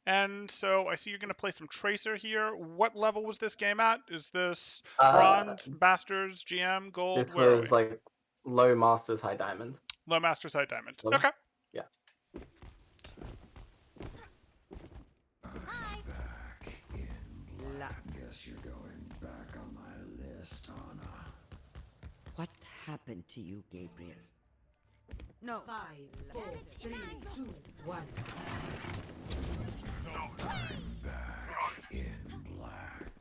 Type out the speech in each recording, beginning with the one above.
And so I see you're going to play some Tracer here. What level was this game at? Is this Uh, Bronze, Masters, GM, Gold? this Where are we? was like low Masters, high Diamond Low Masters, High Diamond. level. Okay. Yeah. Hi. Back in black. Guess you're going back on my list, Anna. What happened to you, Gabriel? No. 5, 4, 3, 2, 1. I'm back in black.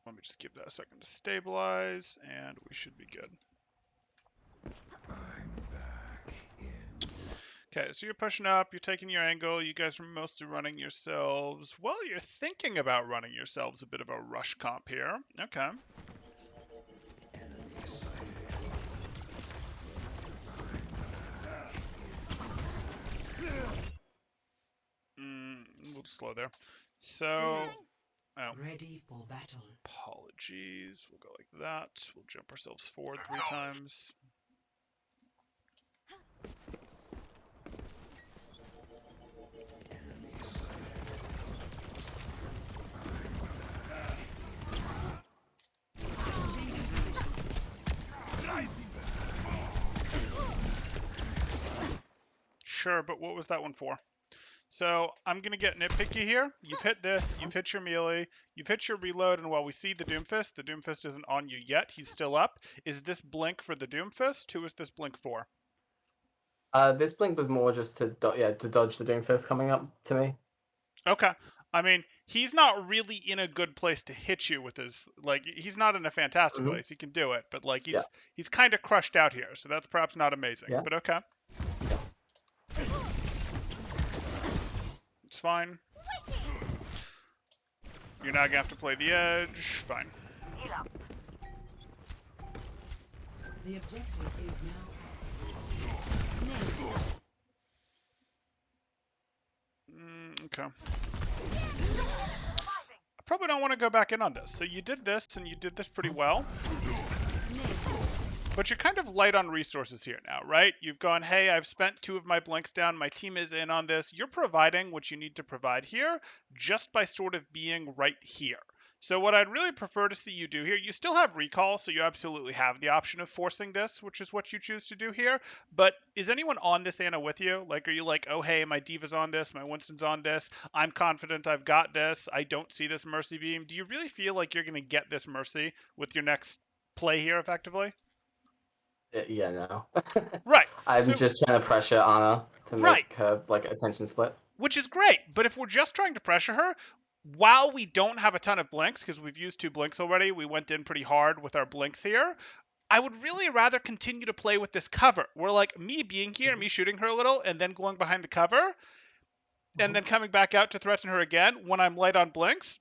Let me just give that a second to stabilize, and we should be good. I'm back in. Okay, so you're pushing up, you're taking your angle, you guys are mostly running yourselves. Well, you're thinking about running yourselves a bit of a rush comp here. Okay. Enemy sighted. A little slow there. So, oh, Ready for battle. apologies. We'll go like that. We'll jump ourselves forward 3 times. Enemy sighted. Sure, but what was that one for? So I'm going to get nitpicky here. You've hit this, you've hit your melee, you've hit your reload, and while we see the Doomfist isn't on you yet. He's still up. Is this blink for the Doomfist? Who is this blink for? This blink was more just to to dodge the Doomfist coming up to me. Okay. I mean, he's not really in a good place to hit you with his, like, he's not in a fantastic place. He can do it, but like Yeah. he's kind of crushed out here, so that's perhaps not amazing. Yeah. But okay. It's fine. You're now gonna have to play the edge. Fine. The objective is now. Okay. I probably don't want to go back in on this. So you did this, and you did this pretty well. But you're kind of light on resources here now, right? You've gone, hey, I've spent 2 of my blinks down. My team is in on this. You're providing what you need to provide here just by sort of being right here. So what I'd really prefer to see you do here, you still have recall, so you absolutely have the option of forcing this, which is what you choose to do here. But is anyone on this, Anna, with you? Like, are you like, oh, hey, my Diva's on this, my Winston's on this, I'm confident I've got this, I don't see this Mercy beam. Do you really feel like you're going to get this Mercy with your next play here, effectively? Yeah, no. Right. I'm So, just trying to pressure Anna to right. make her like attention split. Which is great. But if we're just trying to pressure her, while we don't have a ton of blinks, because we've used 2 blinks already, we went in pretty hard with our blinks here. I would really rather continue to play with this cover. Where like me being here, me shooting her a little, and then going behind the cover, and then coming back out to threaten her again when I'm light on blinks,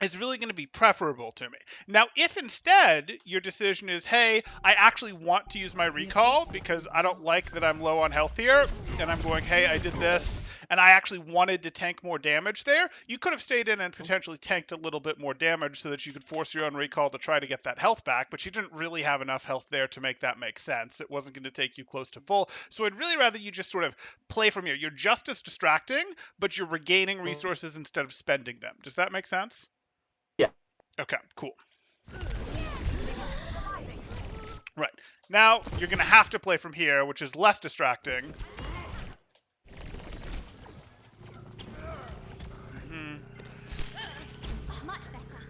is really going to be preferable to me. Now, if instead your decision is, hey, I actually want to use my recall because I don't like that I'm low on health here, and I'm going, hey, I did this, and I actually wanted to tank more damage there, you could have stayed in and potentially tanked a little bit more damage so that you could force your own recall to try to get that health back, but you didn't really have enough health there to make that make sense. It wasn't going to take you close to full. So I'd really rather you just sort of play from here. You're just as distracting, but you're regaining resources instead of spending them. Does that make sense? Yeah. Okay, cool. Right. Now, you're going to have to play from here, which is less distracting. Much better.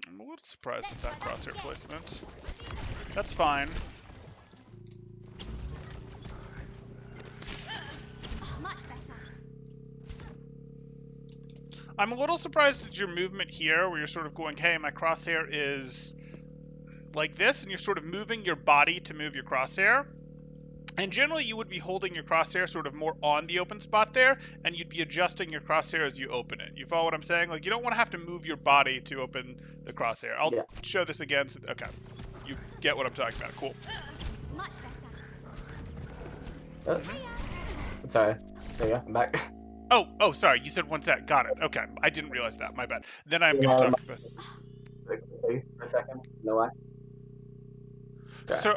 I'm a little surprised with that crosshair placement. That's fine. Much better. I'm a little surprised at your movement here, where you're sort of going, hey, my crosshair is like this, and you're sort of moving your body to move your crosshair. And generally, you would be holding your crosshair sort of more on the open spot there, and you'd be adjusting your crosshair as you open it. You follow what I'm saying? Like, you don't want to have to move your body to open the crosshair. I'll show this again. Okay. You get what I'm talking about. Cool. Much better. Sorry. There you go. I'm back. Oh, sorry. You said 1 sec. Got it. Okay. I didn't realize that. My bad. Then I'm going to talk about... For a second. No way.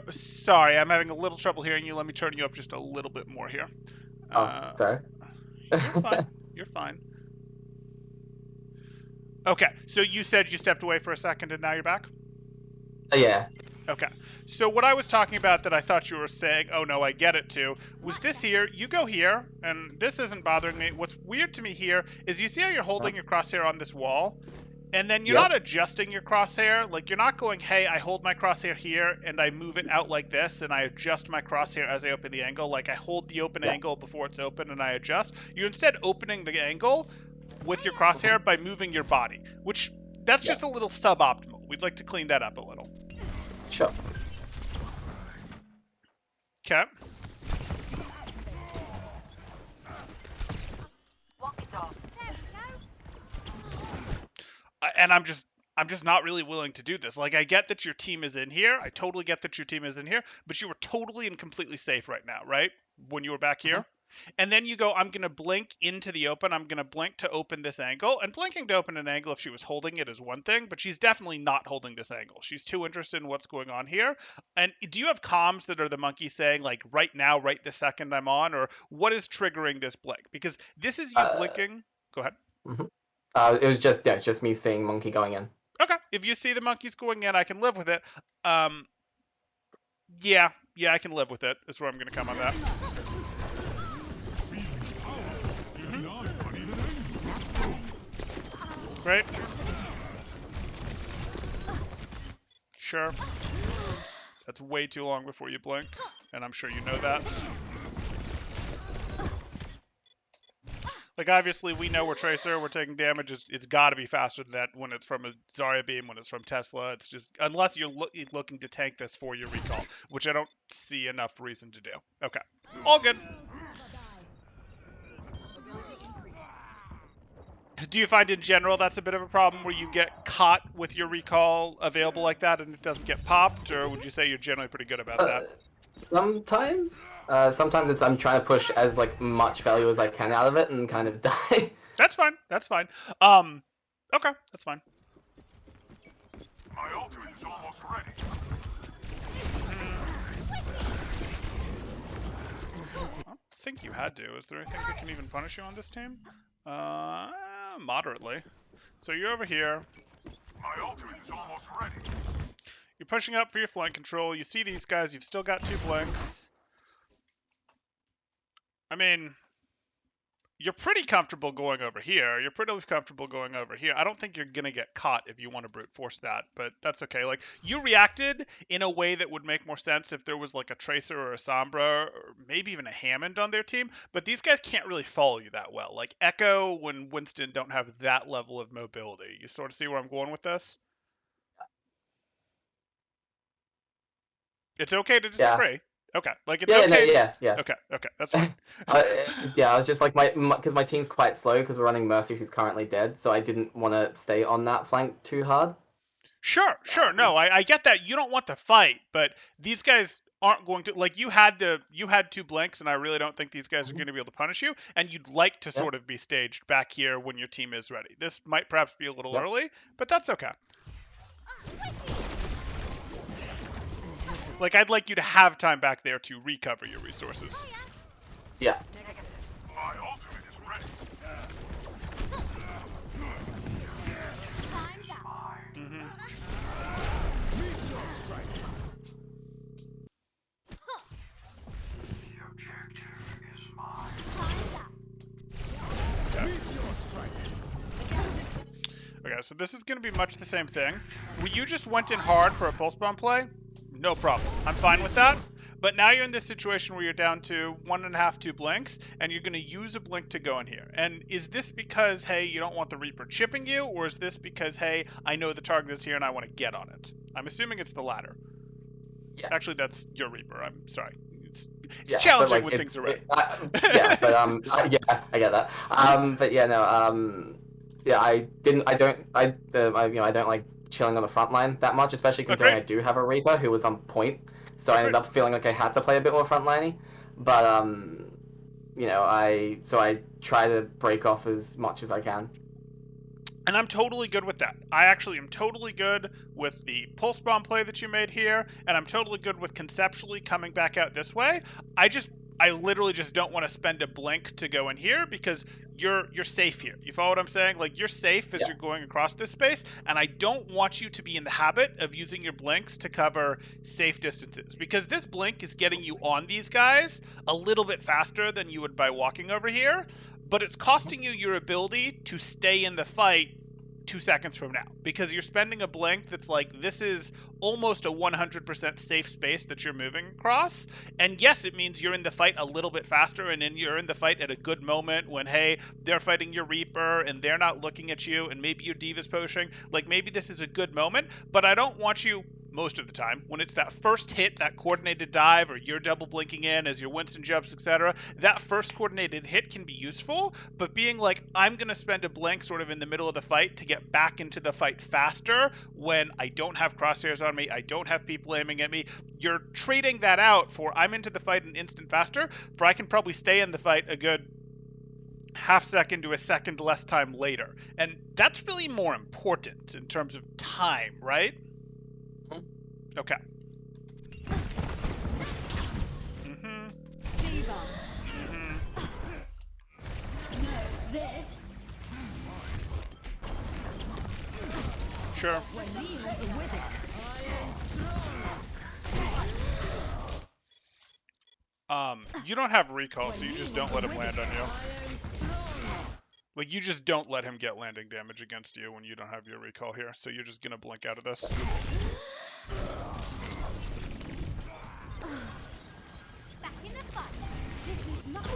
Sorry, I'm having a little trouble hearing you. Let me turn you up just a little bit more here. Oh, sorry. You're fine. You're fine. Okay, so you said you stepped away for a second and now you're back? Yeah. Okay. So what I was talking about that I thought you were saying, oh no, I get it too, was this here. You go here, and this isn't bothering me. What's weird to me here is you see how you're holding your crosshair on this wall? And then you're Yep. not adjusting your crosshair. Like, you're not going, hey, I hold my crosshair here, and I move it out like this, and I adjust my crosshair as I open the angle. Like, I hold the open angle before it's open, and I adjust. You're instead opening the angle with your crosshair by moving your body, which, that's just a little suboptimal. We'd like to clean that up a little. Sure. Okay. And I'm just not really willing to do this. Like, I get that your team is in here. I totally get that your team is in here, but you were totally and completely safe right now, right? When you were back here. And then you go, I'm going to blink into the open. I'm going to blink to open this angle. And blinking to open an angle, if she was holding it, is one thing, but she's definitely not holding this angle. She's too interested in what's going on here. And do you have comms that are the monkey saying, like, right now, right this second I'm on? Or what is triggering this blink? Because this is you blinking. Go ahead. It was just me seeing monkey going in. Okay, if you see the monkeys going in, I can live with it. Yeah, I can live with it. That's where I'm going to come on that. Right? Sure. That's way too long before you blink, and I'm sure you know that. Like, obviously, we know we're Tracer, we're taking damage. It's got to be faster than that when it's from a Zarya beam, when it's from Tesla. It's just, unless you're looking to tank this for your recall, which I don't see enough reason to do. Okay. All good. Do you find in general that's a bit of a problem where you get caught with your recall available like that and it doesn't get popped, or would you say you're generally pretty good about that? Sometimes it's I'm trying to push as like much value as I can out of it and kind of die. That's fine. That's fine. Okay, that's fine. My ultimate is almost ready. I don't think you had to. Is there anything that can even punish you on this team? Moderately. So you're over here. My ultimate is almost ready. You're pushing up for your flank control. You see these guys. You've still got 2 blinks. I mean, you're pretty comfortable going over here. You're pretty comfortable going over here. I don't think you're going to get caught if you want to brute force that, but that's okay. Like, you reacted in a way that would make more sense if there was like a Tracer or a Sombra or maybe even a Hammond on their team, but these guys can't really follow you that well. Like, Echo when Winston don't have that level of mobility. You sort of see where I'm going with this? It's okay to disagree. Yeah. Okay, like it's okay. Yeah. Okay, that's fine. I was just like because my team's quite slow because we're running Mercy, who's currently dead, so I didn't want to stay on that flank too hard. Sure. No, I get that you don't want to fight, but these guys aren't going to, like, you had 2 blinks, and I really don't think these guys are going to be able to punish you, and you'd like to sort of be staged back here when your team is ready. This might perhaps be a little early, but that's okay. Like, I'd like you to have time back there to recover your resources. Yeah. My ultimate is ready. Time's up. The objective is mine. Time's up. Okay, so this is going to be much the same thing. You just went in hard for a pulse bomb play. No problem. I'm fine with that. But now you're in this situation where you're down to 1.5, 2 blinks, and you're going to use a blink to go in here. And is this because, hey, you don't want the Reaper chipping you, or is this because, hey, I know the target is here and I want to get on it? I'm assuming it's the latter. Yeah. Actually, that's your Reaper. I'm sorry. It's but, challenging like, when things are ready. I get that. But yeah, no. Yeah, I don't like chilling on the front line that much, especially considering I do have a Reaper who was on point, so I ended up feeling like I had to play a bit more frontliney. But I try to break off as much as I can. And I'm totally good with that. I actually am totally good with the pulse bomb play that you made here, and I'm totally good with conceptually coming back out this way. I literally just don't want to spend a blink to go in here because you're safe here. You follow what I'm saying? Like you're safe as Yeah. you're going across this space, and I don't want you to be in the habit of using your blinks to cover safe distances because this blink is getting you on these guys a little bit faster than you would by walking over here, but it's costing you your ability to stay in the fight 2 seconds from now because you're spending a blink that's like this is almost a 100% safe space that you're moving across. And yes, it means you're in the fight a little bit faster and then you're in the fight at a good moment when, hey, they're fighting your Reaper and they're not looking at you and maybe your Diva's pushing. Like maybe this is a good moment, but I don't want you most of the time when it's that first hit, that coordinated dive, or you're double blinking in as your Winston jumps, etc. That first coordinated hit can be useful, but being like, I'm going to spend a blink sort of in the middle of the fight to get back into the fight faster when I don't have crosshairs on me, I don't have people aiming at me, you're trading that out for I'm into the fight an instant faster, for I can probably stay in the fight a good half second to a second less time later. And that's really more important in terms of time, right? Okay. Mm-hmm. Diva. Mm-hmm. This. Sure. When we have the wizard. You don't have recall, so you just don't let him land on you. Like, you just don't let him get landing damage against you when you don't have your recall here, so you're just gonna blink out of this. Back in the fight. This is not.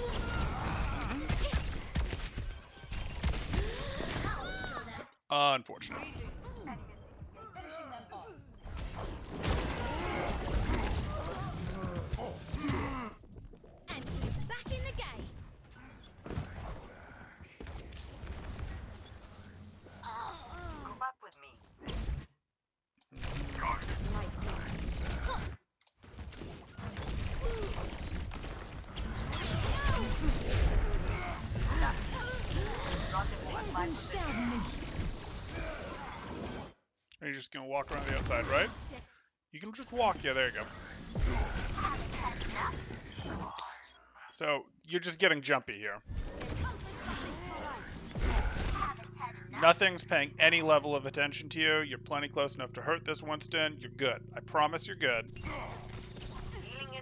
Unfortunate. Finishing them off. And she's back in the game. Come up with me. Are you just gonna walk around the outside, right? You can just walk. Yeah, there you go. So, you're just getting jumpy here. Nothing's paying any level of attention to you. You're plenty close enough to hurt this Winston. You're good. I promise you're good.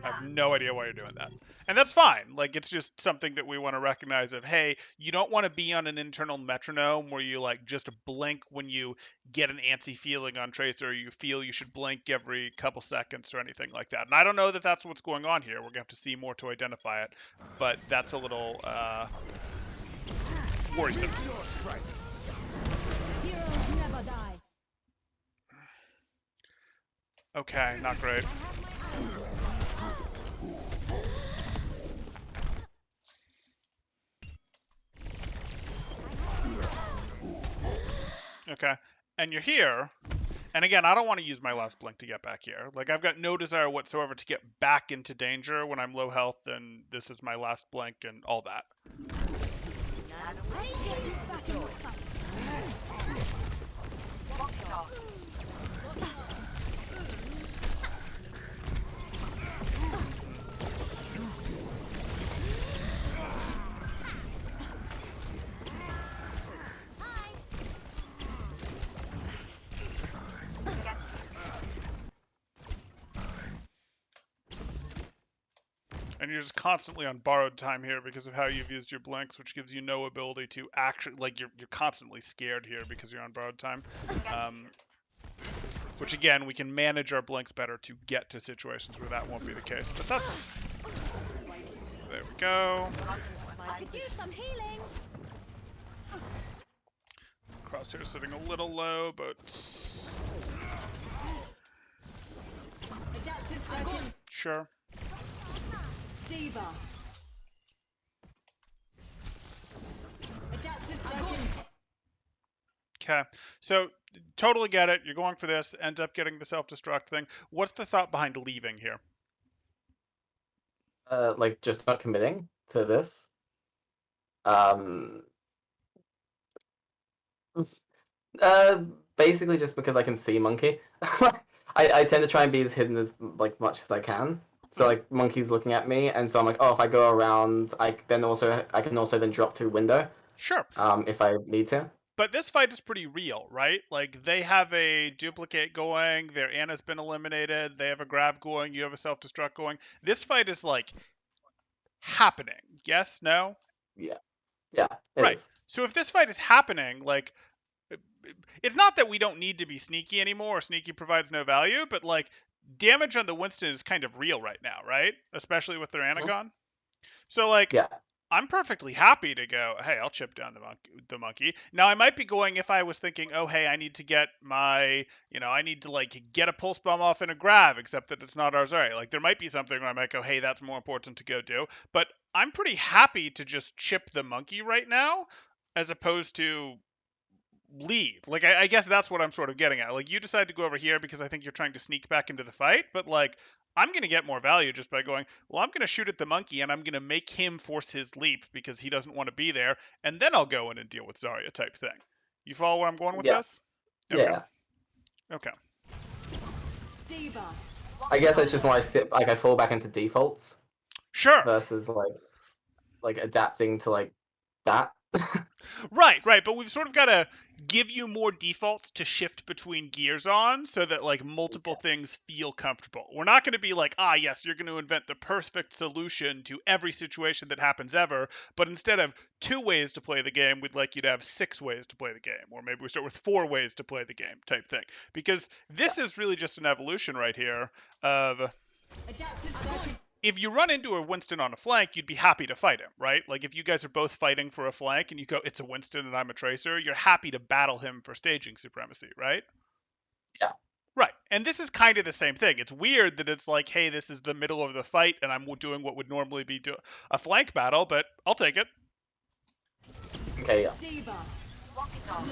I have no idea why you're doing that. And that's fine. Like, it's just something that we want to recognize of, hey, you don't want to be on an internal metronome where you, like, just blink when you get an antsy feeling on Tracer, or you feel you should blink every couple seconds or anything like that. And I don't know that that's what's going on here. We're going to have to see more to identify it. But that's a little worrisome. Heroes never die. Okay, not great. Okay, and you're here. And again, I don't want to use my last blink to get back here. Like, I've got no desire whatsoever to get back into danger when I'm low health, and this is my last blink and all that. And you're just constantly on borrowed time here because of how you've used your blinks, which gives you no ability to actually, like, you're constantly scared here because you're on borrowed time. Which again, we can manage our blinks better to get to situations where that won't be the case. But that's... There we go. I could use some healing. Crosshair sitting a little low, but... Adaptive circuit. Sure. Diva. Adaptive circuit. Okay, so totally get it. You're going for this, ends up getting the self-destruct thing. What's the thought behind leaving here? Like just not committing to this. Um, Uh, Basically just because I can see monkey. I tend to try and be as hidden as like much as I can. So Mhm. like monkey's looking at me, and so I'm like, oh, if I go around, I can also then drop through window, Sure. if I need to. But this fight is pretty real, right? Like they have a duplicate going, their Anna's been eliminated, they have a grab going, you have a self-destruct going. This fight is like happening. Yes, no? Yeah, yeah, it Right. is. So if this fight is happening, like it's not that we don't need to be sneaky anymore or sneaky provides no value, but like damage on the Winston is kind of real right now, right? Especially with their Mhm. Anagon. So like Yeah, I'm perfectly happy to go, hey, I'll chip down the monkey. Now I might be going if I was thinking, oh hey, I need to get my, I need to like get a pulse bomb off in a grab, except that it's not ours. All right, like there might be something where I might go, hey, that's more important to go do. But I'm pretty happy to just chip the monkey right now, as opposed to leave. Like I guess that's what I'm sort of getting at. Like you decide to go over here because I think you're trying to sneak back into the fight, but like I'm gonna get more value just by going, well, I'm gonna shoot at the monkey and I'm gonna make him force his leap because he doesn't want to be there, and then I'll go in and deal with Zarya type thing. You follow where I'm going with yeah, this? Okay. yeah. Okay. Diva. I guess it's just more I fall back into defaults Sure. versus like adapting to like that. Right, right, but we've sort of got to give you more defaults to shift between gears on so that like multiple things feel comfortable. We're not going to be like, ah, yes, you're going to invent the perfect solution to every situation that happens ever, but instead of 2 ways to play the game, we'd like you to have 6 ways to play the game, or maybe we start with 4 ways to play the game type thing. Because Yeah, this is really just an evolution right here of Adaptive circuit. if you run into a Winston on a flank, you'd be happy to fight him, right? Like if you guys are both fighting for a flank and you go, it's a Winston and I'm a Tracer, you're happy to battle him for staging supremacy, right? yeah, Right. And this is kind of the same thing. It's weird that it's like, hey, this is the middle of the fight and I'm doing what would normally be a flank battle, but I'll take it. okay, yeah. Diva. Walking off.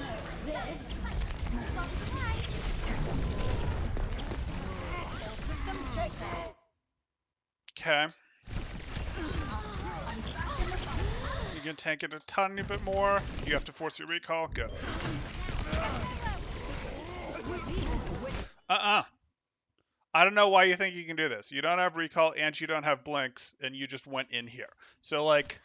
Okay. You can tank it a tiny bit more. You have to force your recall. Go. Uh-uh. I don't know why you think you can do this. You don't have recall and you don't have blinks, and you just went in here. So like,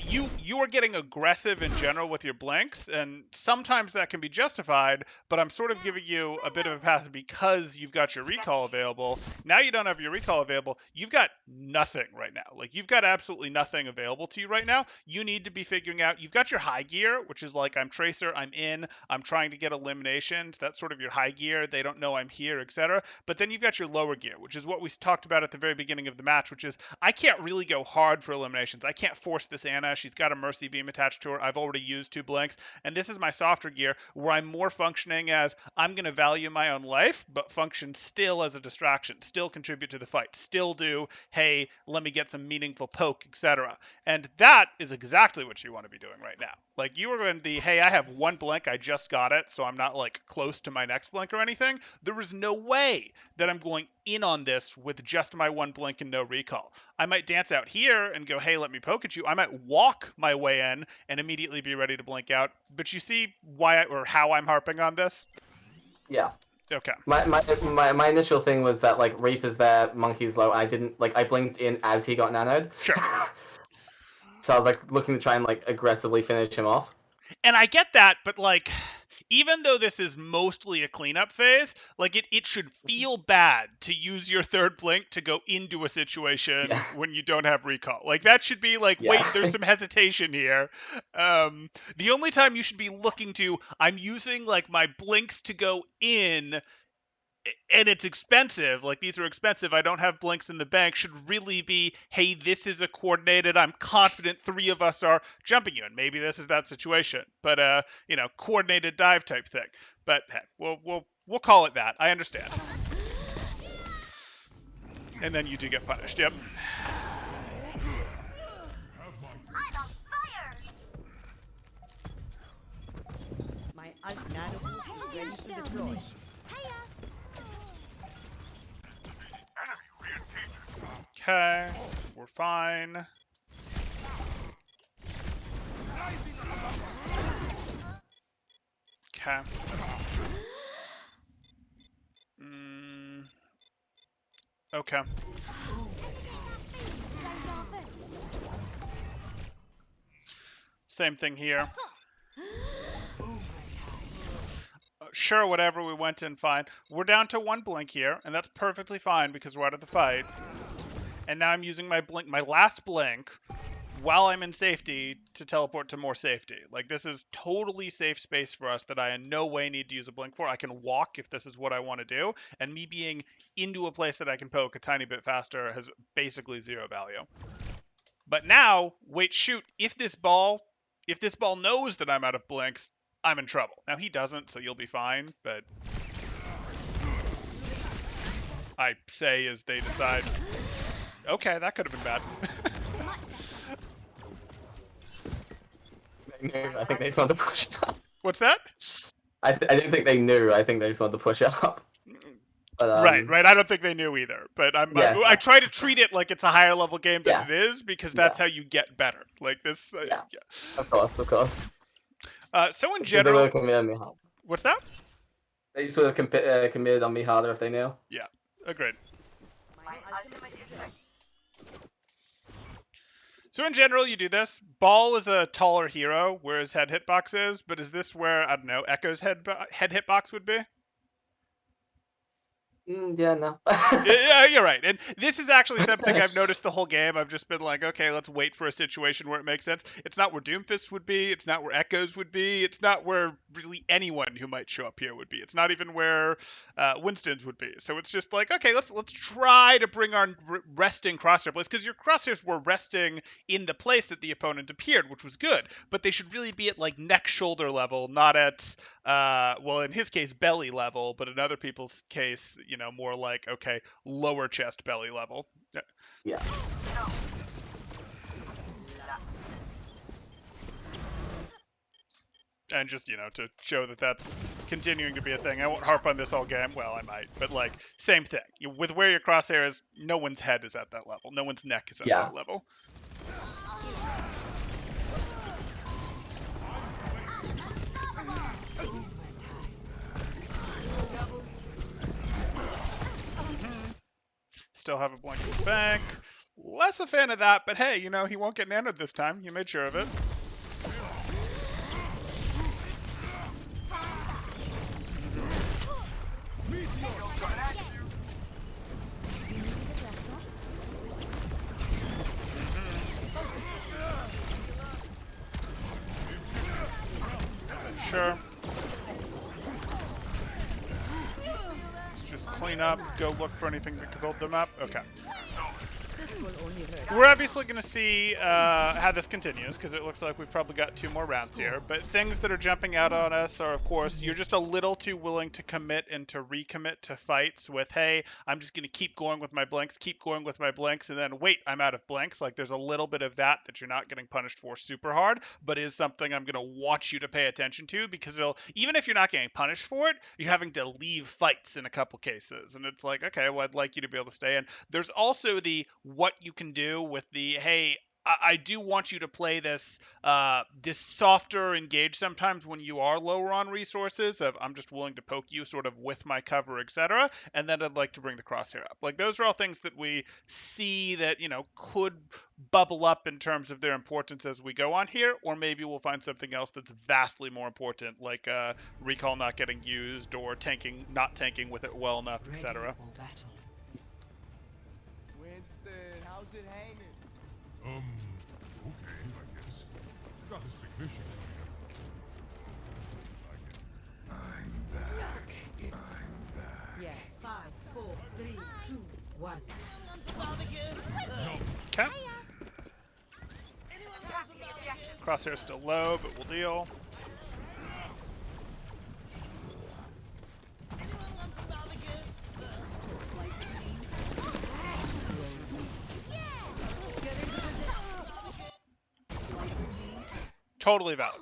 you are getting aggressive in general with your blinks, and sometimes that can be justified. But I'm sort of giving you a bit of a pass because you've got your recall available. Now you don't have your recall available. You've got nothing right now. Like you've got absolutely nothing available to you right now. You need to be figuring out. You've got your high gear, which is like I'm Tracer, I'm in, I'm trying to get eliminations. That's sort of your high gear. They don't know I'm here, etc. But then you've got your lower gear, which is what we talked about at the very beginning of the match, which is I can't really go hard for eliminations. I can't force this Anna. She's got a Mercy Beam attached to her. I've already used 2 blinks. And this is my softer gear where I'm more functioning as I'm going to value my own life, but function still as a distraction, still contribute to the fight, still do, hey, let me get some meaningful poke, etc. And that is exactly what you want to be doing right now. Like you were in the, hey, I have 1 blink, I just got it, so I'm not like close to my next blink or anything. There is no way that I'm going in on this with just my 1 blink and no recall. I might dance out here and go, hey, let me poke at you. I might walk my way in and immediately be ready to blink out. But you see why or how I'm harping on this? Yeah. Okay. My initial thing was that like Reaper's there, Monkey's low. I didn't like I blinked in as he got nanoed. Sure. So I was like looking to try and like aggressively finish him off. And I get that, but like even though this is mostly a cleanup phase, like it should feel bad to use your 3rd blink to go into a situation Yeah. when you don't have recall. Like that should be like, Yeah. wait, there's some hesitation here. The only time you should be looking to, I'm using like my blinks to go in and it's expensive, like these are expensive, I don't have blinks in the bank, should really be, hey, this is a coordinated, I'm confident 3 of us are jumping you, and maybe this is that situation, but coordinated dive type thing. But heck, we'll call it that. I understand. And then you do get punished. Yep. I'm on fire! My alt nano boost is ready to deploy. Enemy re-engaging. Okay, we're fine. Okay. Mm, okay. Same thing here. Sure, whatever, we went in fine. We're down to 1 blink here, and that's perfectly fine because we're out of the fight. And now I'm using my blink, my last blink, while I'm in safety to teleport to more safety. Like, this is totally safe space for us that I in no way need to use a blink for. I can walk if this is what I want to do, and me being into a place that I can poke a tiny bit faster has basically 0 value. But now, wait, shoot, if this ball knows that I'm out of blinks, I'm in trouble. Now, he doesn't, so you'll be fine, but I say as they decide. Okay, that could have been bad. They knew. I think they just wanted to push up. What's that? I didn't think they knew. I think they just wanted to push up. But Right. I don't think they knew either. But yeah, I try to treat it like it's a higher level game than yeah, it is because that's yeah, how you get better. Like this. yeah. Yeah. Of course. So in So they would general, have committed on me harder. what's that? They just would have committed on me harder if they knew. Yeah. Agreed. My ultimate is ready. So in general, you do this. Ball is a taller hero, whereas head hitbox is. But is this where, I don't know, Echo's head hitbox would be? Yeah, no. Yeah, you're right. And this is actually something I've noticed the whole game. I've just been like, okay, let's wait for a situation where it makes sense. It's not where Doomfist would be. It's not where Echoes would be. It's not where really anyone who might show up here would be. It's not even where Winston's would be. So it's just like, okay, let's try to bring our resting crosshair place, because your crosshairs were resting in the place that the opponent appeared, which was good. But they should really be at like neck shoulder level, not at well, in his case, belly level, but in other people's case, more like, okay, lower chest belly level. Yeah. And just, to show that that's continuing to be a thing. I won't harp on this all game. Well, I might, but like, same thing. With where your crosshair is, no one's head is at that level. No one's neck is at that level. Still have a blink in the bank. Less a fan of that, but hey, he won't get nanoed this time. You made sure of it. Sure. Let's just clean up, go look for anything that could hold them up. Okay. We're obviously going to see how this continues, because it looks like we've probably got 2 more rounds here. But things that are jumping out on us are, of course, you're just a little too willing to commit and to recommit to fights with, hey, I'm just going to keep going with my blinks, and then, wait, I'm out of blinks. Like, there's a little bit of that you're not getting punished for super hard, but is something I'm going to want you to pay attention to, because even if you're not getting punished for it, you're having to leave fights in a couple cases. And it's like, okay, well, I'd like you to be able to stay in. There's also the what you can do with the, hey, I do want you to play this this softer engage sometimes when you are lower on resources, of I'm just willing to poke you sort of with my cover, etc. And then I'd like to bring the crosshair up. Like, those are all things that we see that, could bubble up in terms of their importance as we go on here, or maybe we'll find something else that's vastly more important, like recall not getting used, or not tanking with it well enough, etc. How's it hanging? Okay, I guess. We got this big mission I'm back. I'm back. Yes. 5, 4, 3, 2, 1. Okay. Crosshair's still low, but we'll deal. Totally valid.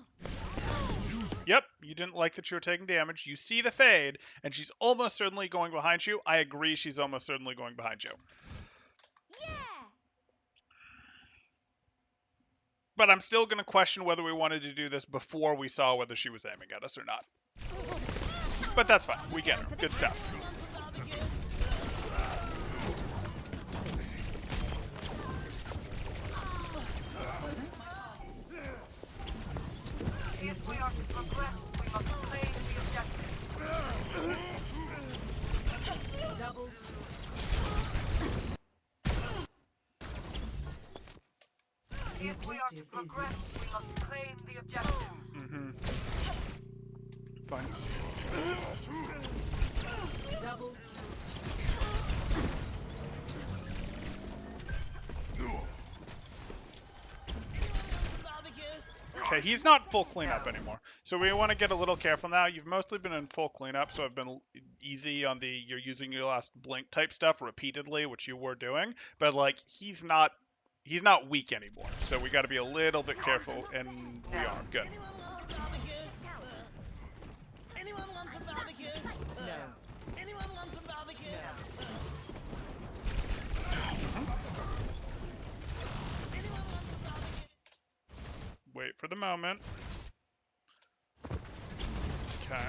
Yep, you didn't like that you were taking damage. You see the fade, and she's almost certainly going behind you. I agree, she's almost certainly going behind you. Yeah. But I'm still going to question whether we wanted to do this before we saw whether she was aiming at us or not. But that's fine. We get it. Good stuff. If we are to progress, we must claim the objective. If we are to progress, we must claim the objective. Mm-hmm. Fine. Okay, he's not full cleanup anymore. So we want to get a little careful now. You've mostly been in full cleanup, so I've been easy on the you're using your last blink type stuff repeatedly, which you were doing. But like he's not weak anymore. So we got to be a little bit careful, and we are good. Anyone wants a barbecue? No. Anyone wants a barbecue? No. Wait for the moment. Okay.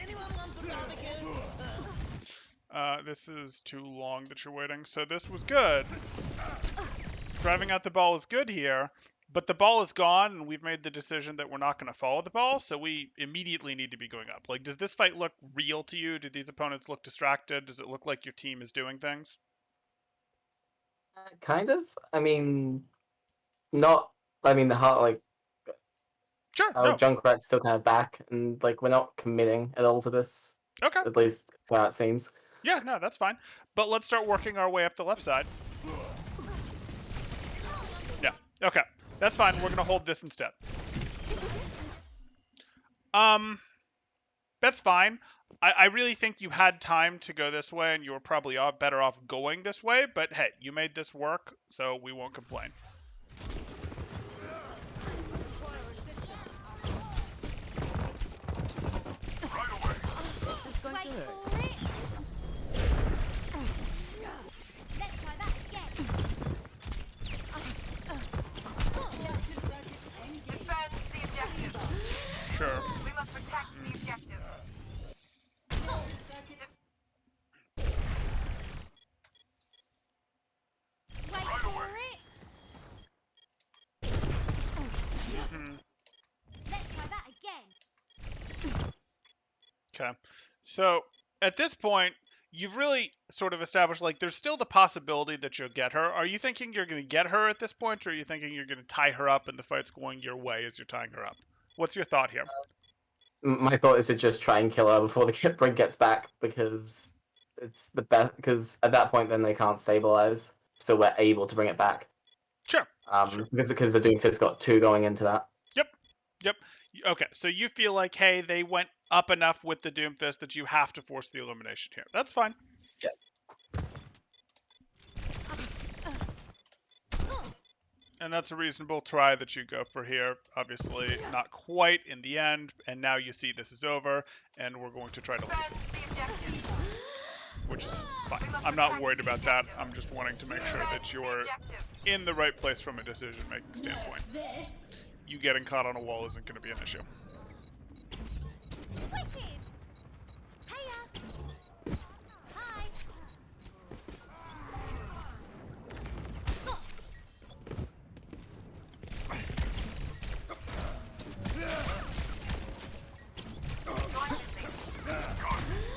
Anyone wants a barbecue? This is too long that you're waiting. So this was good. Driving out the ball is good here, but the ball is gone, and we've made the decision that we're not going to follow the ball, so we immediately need to be going up. Like, does this fight look real to you? Do these opponents look distracted? Does it look like your team is doing things? Kind of. I mean, not. I mean, the heart like Sure, our no. Junkrat's still kind of back, and like we're not committing at all to this. Okay. At least for how it seems. Yeah, no, that's fine. But let's start working our way up the left side. Yeah, okay. That's fine. We're going to hold this instead. That's fine. I really think you had time to go this way, and you were probably better off going this way, but hey, you made this work, so we won't complain. Wait for it. Let's try that again. Defend the objective. Sure. We must protect the objective. Wait for it. Let's try that again. Okay. So at this point, you've really sort of established like there's still the possibility that you'll get her. Are you thinking you're going to get her at this point, or are you thinking you're going to tie her up and the fight's going your way as you're tying her up? What's your thought here? My thought is to just try and kill her before the brig gets back, because it's the best. Because at that point, then they can't stabilize, so we're able to bring it back. Sure. Sure. Because the Doomfist got 2 going into that. Yep. Okay, so you feel like, hey, they went up enough with the Doomfist that you have to force the elimination here. That's fine. Yeah. And that's a reasonable try that you go for here. Obviously, not quite in the end, and now you see this is over, and we're going to try to lose Defend it, the objective. which is fine. I'm not worried about that. I'm just wanting to make sure that you're in the right place from a decision-making standpoint. This. You getting caught on a wall isn't going to be an issue. Wicked. Hiya. Hi.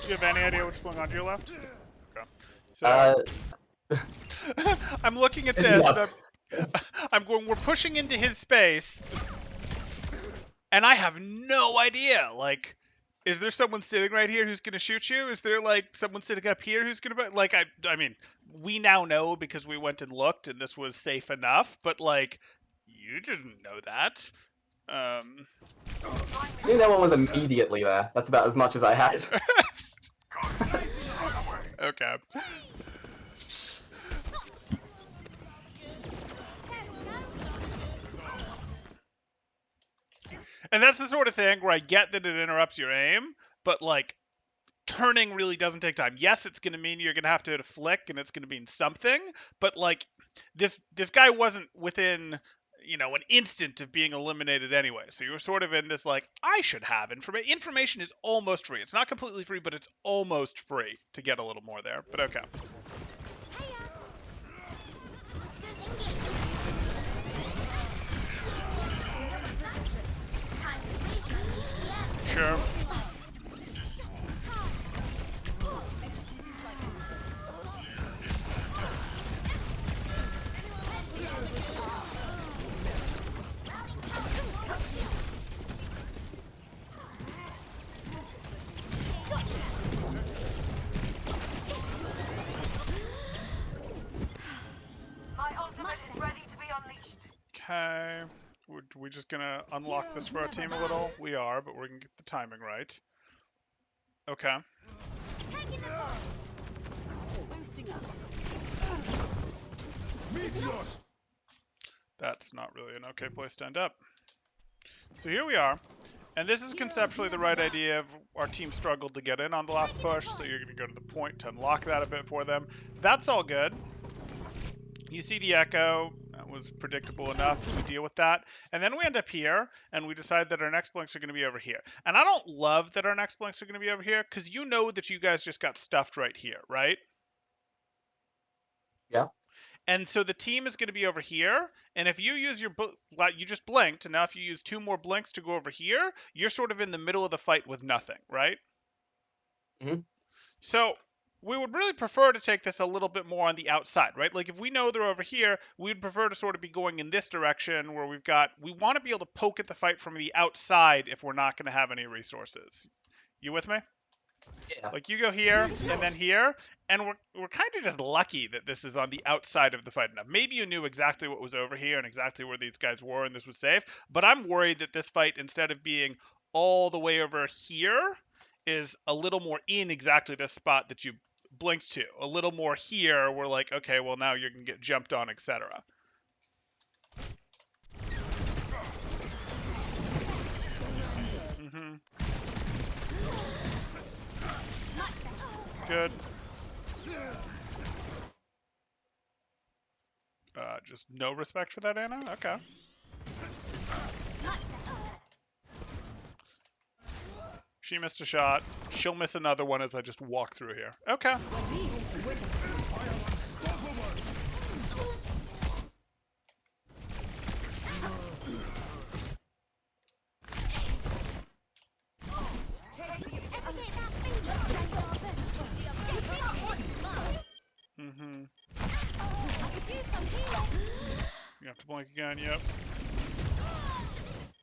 Do you have any idea what's going on to your left? Okay. So I'm looking at this. Yeah. And I'm going. We're pushing into his space, and I have no idea. Like, is there someone sitting right here who's gonna shoot you? Is there like someone sitting up here who's gonna like? I mean, we now know because we went and looked, and this was safe enough. But like, you didn't know that. I knew no one was immediately there. That's about as much as I had. Okay. And that's the sort of thing where I get that it interrupts your aim, but like turning really doesn't take time. Yes, it's going to mean you're going to have to hit a flick and it's going to mean something, but like this guy wasn't within, an instant of being eliminated anyway. So you're sort of in this like, I should have information. Information is almost free. It's not completely free, but it's almost free to get a little more there. But okay. Sure. My ultimate is ready to be unleashed. Okay. We're just gonna unlock this for our team a little. We are, but we're gonna get the timing right. Okay. That's not really an okay place to end up. So here we are. And this is conceptually the right idea. Our team struggled to get in on the last push, so you're going to go to the point to unlock that a bit for them. That's all good. You see the echo. That was predictable enough to deal with that. And then we end up here, and we decide that our next blinks are going to be over here. And I don't love that our next blinks are going to be over here, because you know that you guys just got stuffed right here, right? Yeah. And so the team is going to be over here, and if you use you just blinked, and now if you use 2 more blinks to go over here, you're sort of in the middle of the fight with nothing, right? Mm-hmm. So we would really prefer to take this a little bit more on the outside, right? Like if we know they're over here, we'd prefer to sort of be going in this direction where we want to be able to poke at the fight from the outside if we're not going to have any resources. You with me? Yeah. Like you go here and then here, and we're kind of just lucky that this is on the outside of the fight. Now, maybe you knew exactly what was over here and exactly where these guys were, and this was safe. But I'm worried that this fight, instead of being all the way over here, is a little more in exactly this spot that you blinked to. A little more here, we're like, okay, well now you're gonna get jumped on, etc. Mm-hmm. Good. Just no respect for that, Anna? Okay. She missed a shot. She'll miss another one as I just walk through here. Okay. Mm-hmm. You have to blink again, yep.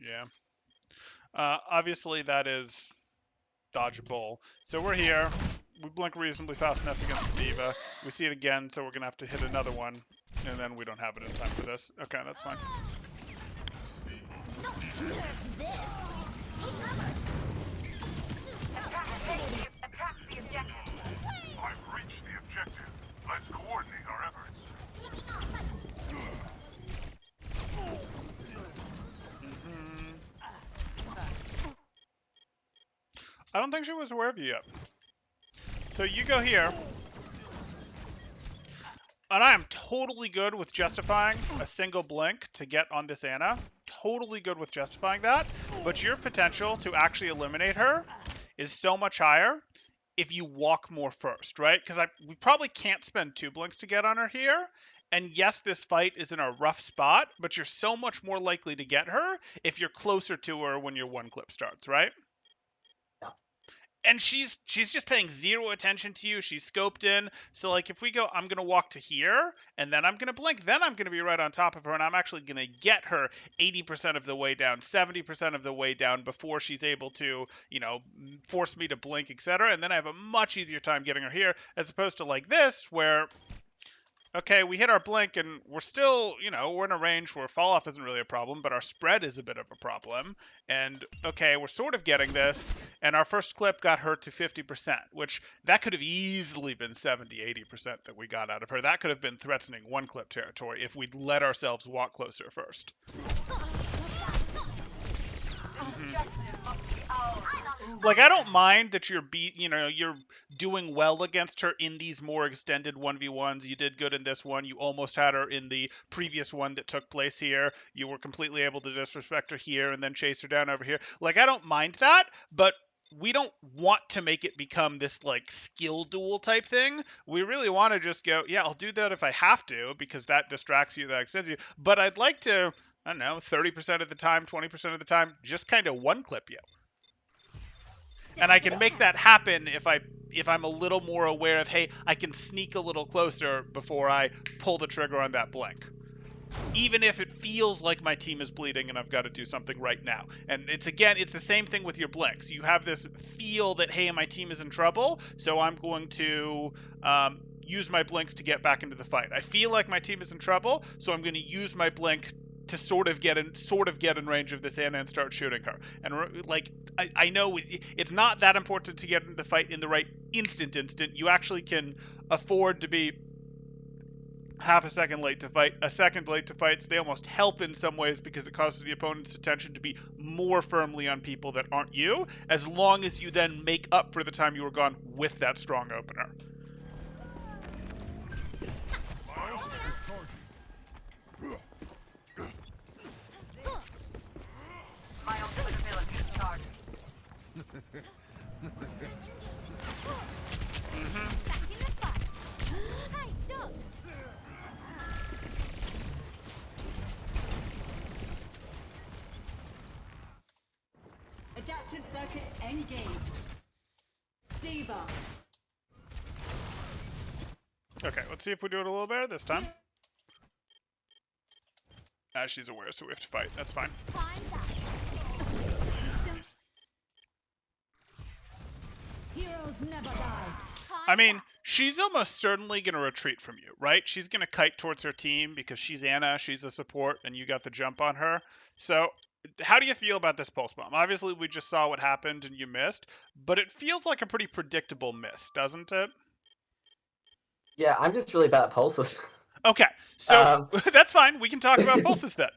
Yeah. Obviously that is dodgeable. So we're here. We blink reasonably fast enough against the D.Va. We see it again, so we're going to have to hit another one. And then we don't have it in time for this. Okay, that's fine. Attack the objective. I've reached the objective. Let's coordinate our efforts. I don't think she was aware of you yet. So you go here. And I am totally good with justifying a single blink to get on this Anna. Totally good with justifying that. But your potential to actually eliminate her is so much higher if you walk more first, right? Because we probably can't spend 2 blinks to get on her here. And yes, this fight is in a rough spot, but you're so much more likely to get her if you're closer to her when your 1 clip starts, right? And she's just paying 0 attention to you. She's scoped in. So, like, if we go, I'm going to walk to here, and then I'm going to blink. Then I'm going to be right on top of her, and I'm actually going to get her 80% of the way down, 70% of the way down before she's able to, force me to blink, etc. And then I have a much easier time getting her here, as opposed to like this, where... Okay, we hit our blink, and we're still, we're in a range where fall off isn't really a problem, but our spread is a bit of a problem. And, okay, we're sort of getting this, and our first clip got her to 50%, which that could have easily been 70, 80% that we got out of her. That could have been threatening 1 clip territory if we'd let ourselves walk closer first. Objective must be ours. Like, I don't mind that you're you're doing well against her in these more extended 1v1s. You did good in this one. You almost had her in the previous one that took place here. You were completely able to disrespect her here and then chase her down over here. Like, I don't mind that, but we don't want to make it become this like skill duel type thing. We really want to just go, yeah, I'll do that if I have to, because that distracts you, that extends you. But I'd like to, I don't know, 30% of the time, 20% of the time, just kind of one clip you. And I can make that happen if I'm a little more aware of, hey, I can sneak a little closer before I pull the trigger on that blink. Even if it feels like my team is bleeding and I've got to do something right now. And it's the same thing with your blinks. You have this feel that, hey, my team is in trouble, so I'm going to use my blinks to get back into the fight. I feel like my team is in trouble, so I'm going to use my blink to sort of get in range of this Anna and start shooting her. And like, I know it's not that important to get into the fight in the right instant. You actually can afford to be half a second late to fight, a second late to fights. They almost help in some ways because it causes the opponent's attention to be more firmly on people that aren't you, as long as you then make up for the time you were gone with that strong opener. My ultimate ability is charged. Back in the fight. Hey, dog. Adaptive circuits engaged. Diva. Okay, let's see if we do it a little better this time. She's aware, so we have to fight. That's fine. Time's up. Heroes never die. I mean, she's almost certainly going to retreat from you, right? She's going to kite towards her team because she's Anna, she's a support, and you got the jump on her. So, how do you feel about this pulse bomb? Obviously, we just saw what happened and you missed, but it feels like a pretty predictable miss, doesn't it? Yeah, I'm just really bad at pulses. Okay, so that's fine. We can talk about pulses then.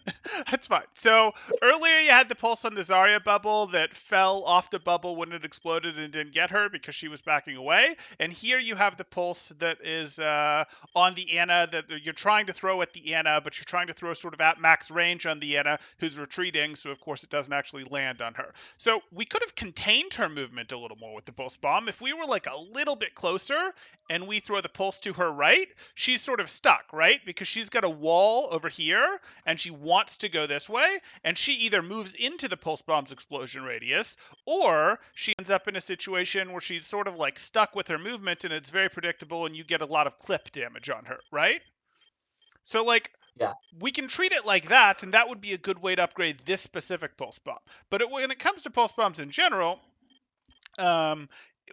That's fine. So earlier you had the pulse on the Zarya bubble that fell off the bubble when it exploded and didn't get her because she was backing away. And here you have the pulse that is on the Anna that you're trying to throw at the Anna, but you're trying to throw sort of at max range on the Anna who's retreating. So of course it doesn't actually land on her. So we could have contained her movement a little more with the pulse bomb. If we were like a little bit closer and we throw the pulse to her right, she's sort of stuck, right? Because she's got a wall over here and she wants to go this way, and she either moves into the pulse bomb's explosion radius or she ends up in a situation where she's sort of like stuck with her movement and it's very predictable and you get a lot of clip damage on her, right? So like, yeah, we can treat it like that, and that would be a good way to upgrade this specific pulse bomb. But when it comes to pulse bombs in general,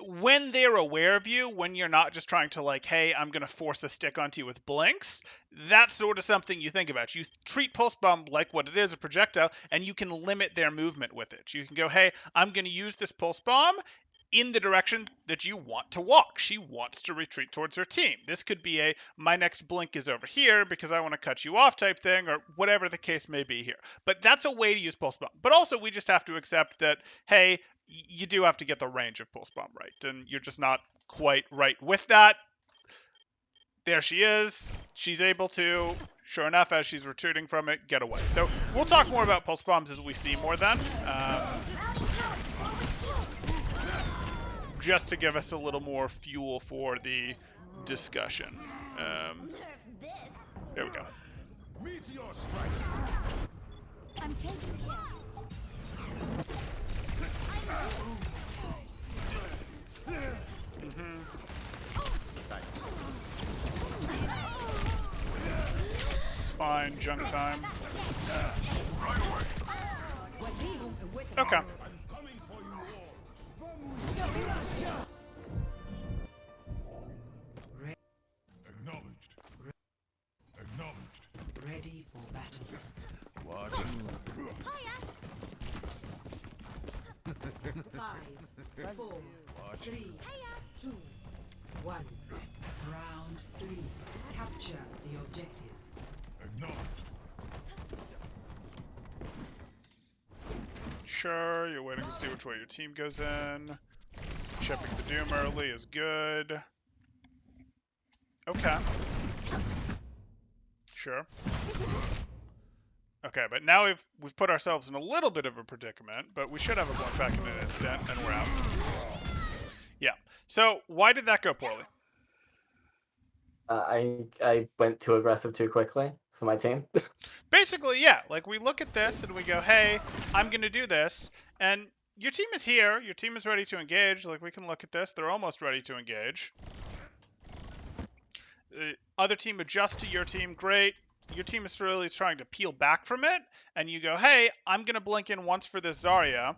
when they're aware of you, when you're not just trying to like, hey, I'm going to force a stick onto you with blinks, that's sort of something you think about. You treat pulse bomb like what it is, a projectile, and you can limit their movement with it. You can go, hey, I'm going to use this pulse bomb in the direction that you want to walk. She wants to retreat towards her team. This could be a, my next blink is over here because I want to cut you off type thing, or whatever the case may be here. But that's a way to use pulse bomb. But also we just have to accept that, hey, you do have to get the range of pulse bomb right, and you're just not quite right with that. There she is. She's able to, sure enough, as she's retreating from it, get away. So we'll talk more about pulse bombs as we see more then. Just to give us a little more fuel for the discussion. There we go. I'm taking care. It's fine, junk time. Okay. Acknowledged. Acknowledged. Ready for battle. Watch. 5, 4, 3, 2, 1. Round 3. Capture the objective. Acknowledged. Sure, you're waiting to see which way your team goes in. Chipping the Doom early is good. Okay. Sure. Okay, but now we've put ourselves in a little bit of a predicament, but we should have a blink back in an instant, and we're out. Yeah. So why did that go poorly? I went too aggressive too quickly for my team. Basically, yeah. Like we look at this and we go, "Hey, I'm gonna do this," and your team is here. Your team is ready to engage. Like we can look at this; they're almost ready to engage. Other team adjusts to your team. Great. Your team is really trying to peel back from it, and you go, "Hey, I'm gonna blink in once for this Zarya."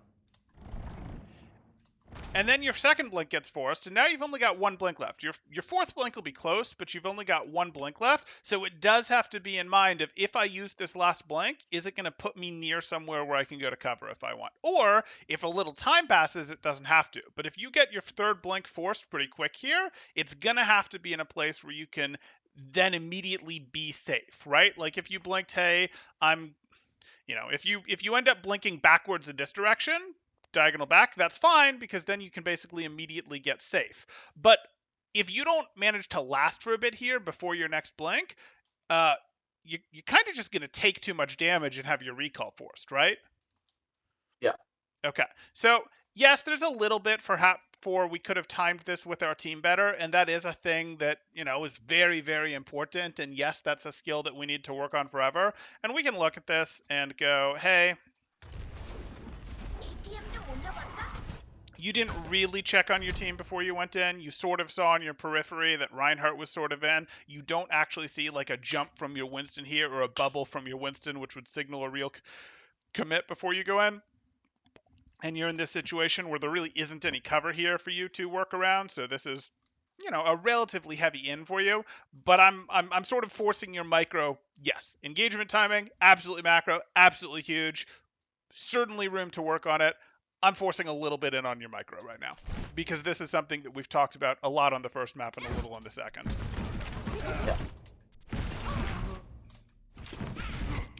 And then your second blink gets forced, and now you've only got one blink left. Your fourth blink will be close, but you've only got one blink left, so it does have to be in mind of if I use this last blink, is it going to put me near somewhere where I can go to cover if I want? Or if a little time passes, it doesn't have to. But if you get your third blink forced pretty quick here, it's going to have to be in a place where you can then immediately be safe, right? Like if you blinked, hey, if you end up blinking backwards in this direction, diagonal back, that's fine because then you can basically immediately get safe. But if you don't manage to last for a bit here before your next blink, you're kind of just going to take too much damage and have your recall forced, right? Yeah. Okay. So yes, there's a little bit for we could have timed this with our team better, and that is a thing that is very, very important. And yes, that's a skill that we need to work on forever. And we can look at this and go, hey, you didn't really check on your team before you went in. You sort of saw on your periphery that Reinhardt was sort of in. You don't actually see like a jump from your Winston here or a bubble from your Winston, which would signal a real commit before you go in. And you're in this situation where there really isn't any cover here for you to work around. So this is, a relatively heavy in for you. But I'm sort of forcing your micro. Yes, engagement timing, absolutely macro, absolutely huge. Certainly room to work on it. I'm forcing a little bit in on your micro right now because this is something that we've talked about a lot on the first map and a little on the second. Yeah.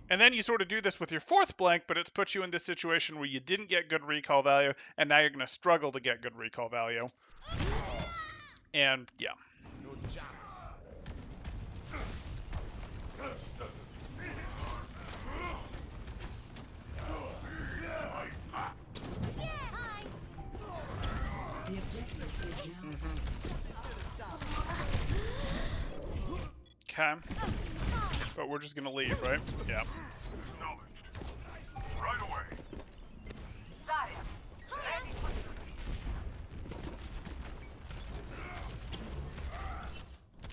And then you sort of do this with your fourth blank, but it's put you in this situation where you didn't get good recall value, and now you're going to struggle to get good recall value. And yeah. The objective is now. Okay. But we're just going to leave, right? Yeah. Acknowledged. Right away. Zarya, ready for duty.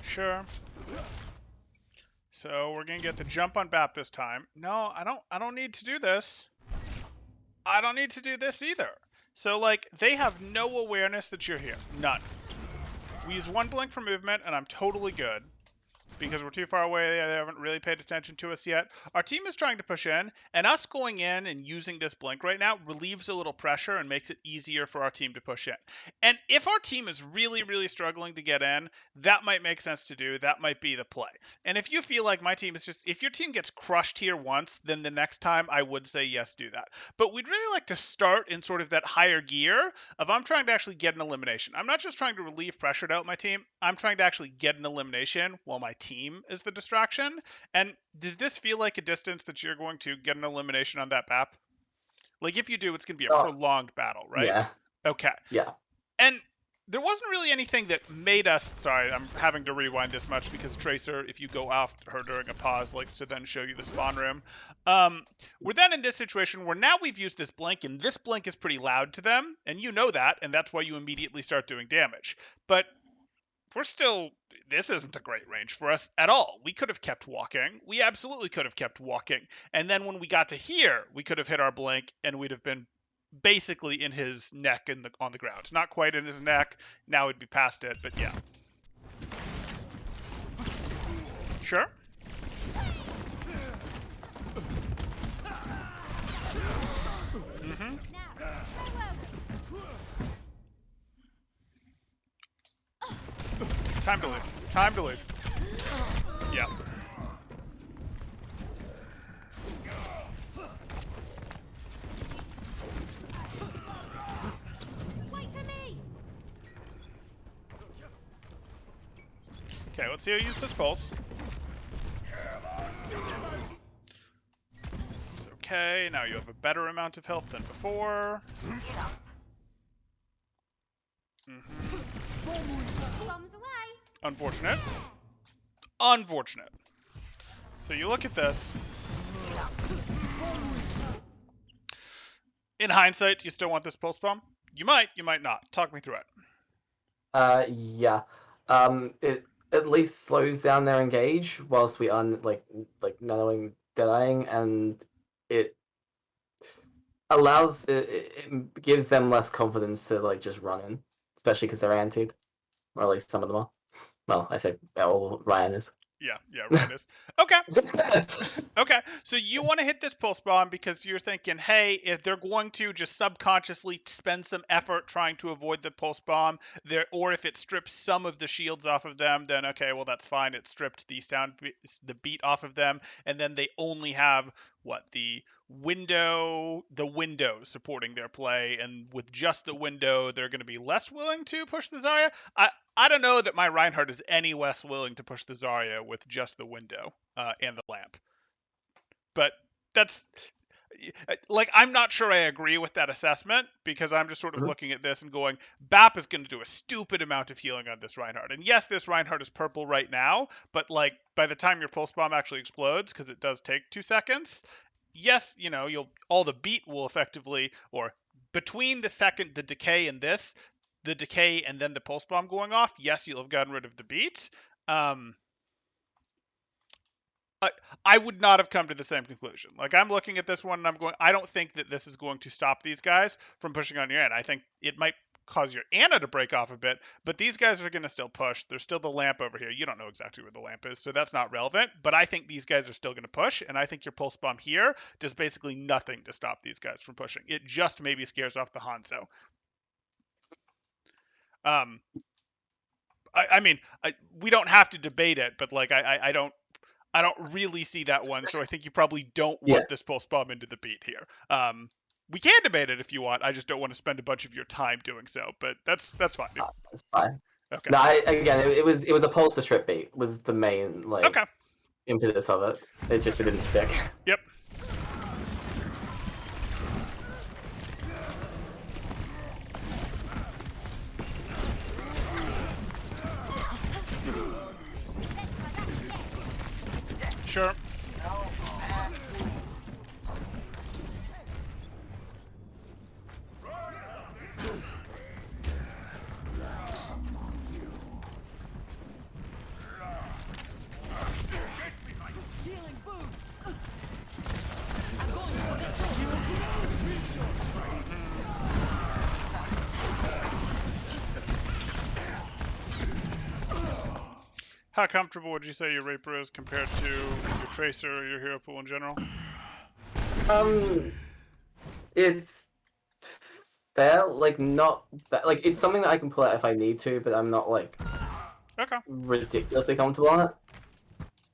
Sure. So we're gonna get the jump on BAP this time. No, I don't need to do this. I don't need to do this either. So like they have no awareness that you're here. None. We use one blink for movement and I'm totally good. Because we're too far away, they haven't really paid attention to us yet. Our team is trying to push in, and us going in and using this blink right now relieves a little pressure and makes it easier for our team to push in. And if our team is really, really struggling to get in, that might make sense to do. That might be the play. And if you feel like my team is just, if your team gets crushed here once, then the next time I would say yes, do that. But we'd really like to start in sort of that higher gear of I'm trying to actually get an elimination. I'm not just trying to relieve pressure to out my team. I'm trying to actually get an elimination while my team is the distraction. And does this feel like a distance that you're going to get an elimination on that BAP? Like if you do, it's going to be a prolonged battle, right? Yeah. Okay. Yeah. And there wasn't really anything that made us, sorry, I'm having to rewind this much because Tracer, if you go off her during a pause, likes to then show you the spawn room. We're then in this situation where now we've used this blink, and this blink is pretty loud to them, and you know that, and that's why you immediately start doing damage. But this isn't a great range for us at all. We could have kept walking. We absolutely could have kept walking. And then when we got to here, we could have hit our blink and we'd have been basically in his neck on the ground. Not quite in his neck. Now it'd be past it, but yeah. Sure. Mm-hmm. Time to leave. Time to leave. Yeah. Okay, let's see how you use this pulse. It's okay, now you have a better amount of health than before. Bombs away. Unfortunate. Unfortunate. So you look at this. In hindsight, do you still want this pulse bomb? You might not. Talk me through it. Yeah. It at least slows down their engage whilst we are like nanoing denying, and it it gives them less confidence to like just run in, especially because they're antied, or at least some of them are. Well, I say all Ryan is. Yeah, Ryan is. Okay. Okay, so you want to hit this pulse bomb because you're thinking, hey, if they're going to just subconsciously spend some effort trying to avoid the pulse bomb, or if it strips some of the shields off of them, then okay, well that's fine. It stripped the beat off of them, and then they only have the window supporting their play, and with just the window, they're going to be less willing to push the Zarya. I don't know that my Reinhardt is any less willing to push the Zarya with just the window and the lamp. But that's like, I'm not sure I agree with that assessment because I'm just sort of looking at this and going, BAP is going to do a stupid amount of healing on this Reinhardt. And yes, this Reinhardt is purple right now, but like by the time your pulse bomb actually explodes, because it does take 2 seconds, yes, all the beat will effectively, or between the decay and the decay and then the pulse bomb going off, yes, you'll have gotten rid of the beat. I would not have come to the same conclusion. Like, I'm looking at this one and I'm going, I don't think that this is going to stop these guys from pushing on your end. I think it might cause your Ana to break off a bit, but these guys are going to still push. There's still the lamp over here. You don't know exactly where the lamp is, so that's not relevant, but I think these guys are still going to push, and I think your pulse bomb here does basically nothing to stop these guys from pushing. It just maybe scares off the Hanzo. I mean, we don't have to debate it, but like, I don't really see that one, so I think you probably don't Yeah. want this pulse bomb into the beat here. We can debate it if you want. I just don't want to spend a bunch of your time doing so, but that's fine. That's fine. Okay. No, again, it was a pulse to strip beat was the main Okay. impetus of it. It didn't stick. Yep. Sure. How comfortable would you say your Reaper is compared to your Tracer or your hero pool in general? It's fair, not that, it's something that I can pull out if I need to, but I'm not Okay. ridiculously comfortable on it.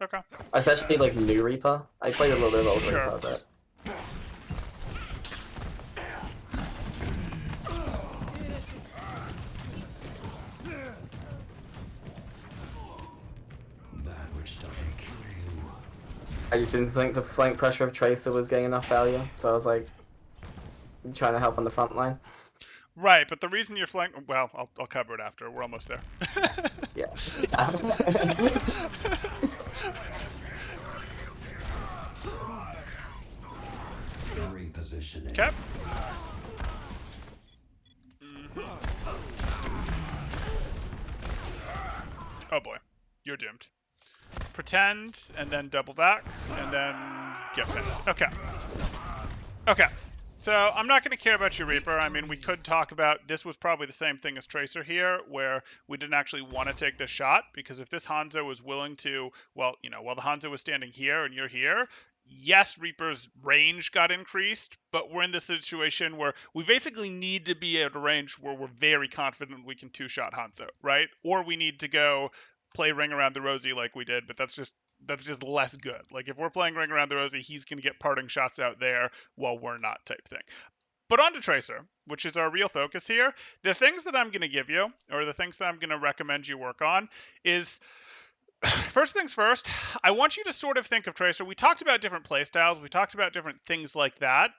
Okay. Especially new Reaper. I played a little bit of old Sure. Reaper, but That which doesn't kill you. I just didn't think the flank pressure of Tracer was getting enough value, so I was trying to help on the front line. Right, but the reason you're flanking, well, I'll cover it after. We're almost there. Yeah. Repositioning. Okay. Oh boy, you're doomed. Pretend, and then double back, and then get pinned. Okay. Okay. So I'm not going to care about your Reaper. I mean, we could talk about, this was probably the same thing as Tracer here, where we didn't actually want to take this shot, because if this Hanzo was willing to, while the Hanzo was standing here and you're here, yes, Reaper's range got increased, but we're in this situation where we basically need to be at a range where we're very confident we can two-shot Hanzo, right? Or we need to go play Ring Around the Rosie like we did, but that's just less good. Like, if we're playing Ring Around the Rosie, he's going to get parting shots out there while we're not, type thing. But on to Tracer, which is our real focus here. The things that I'm going to give you, or the things that I'm going to recommend you work on, is first things first, I want you to sort of think of Tracer. We talked about different playstyles. We talked about different things like that.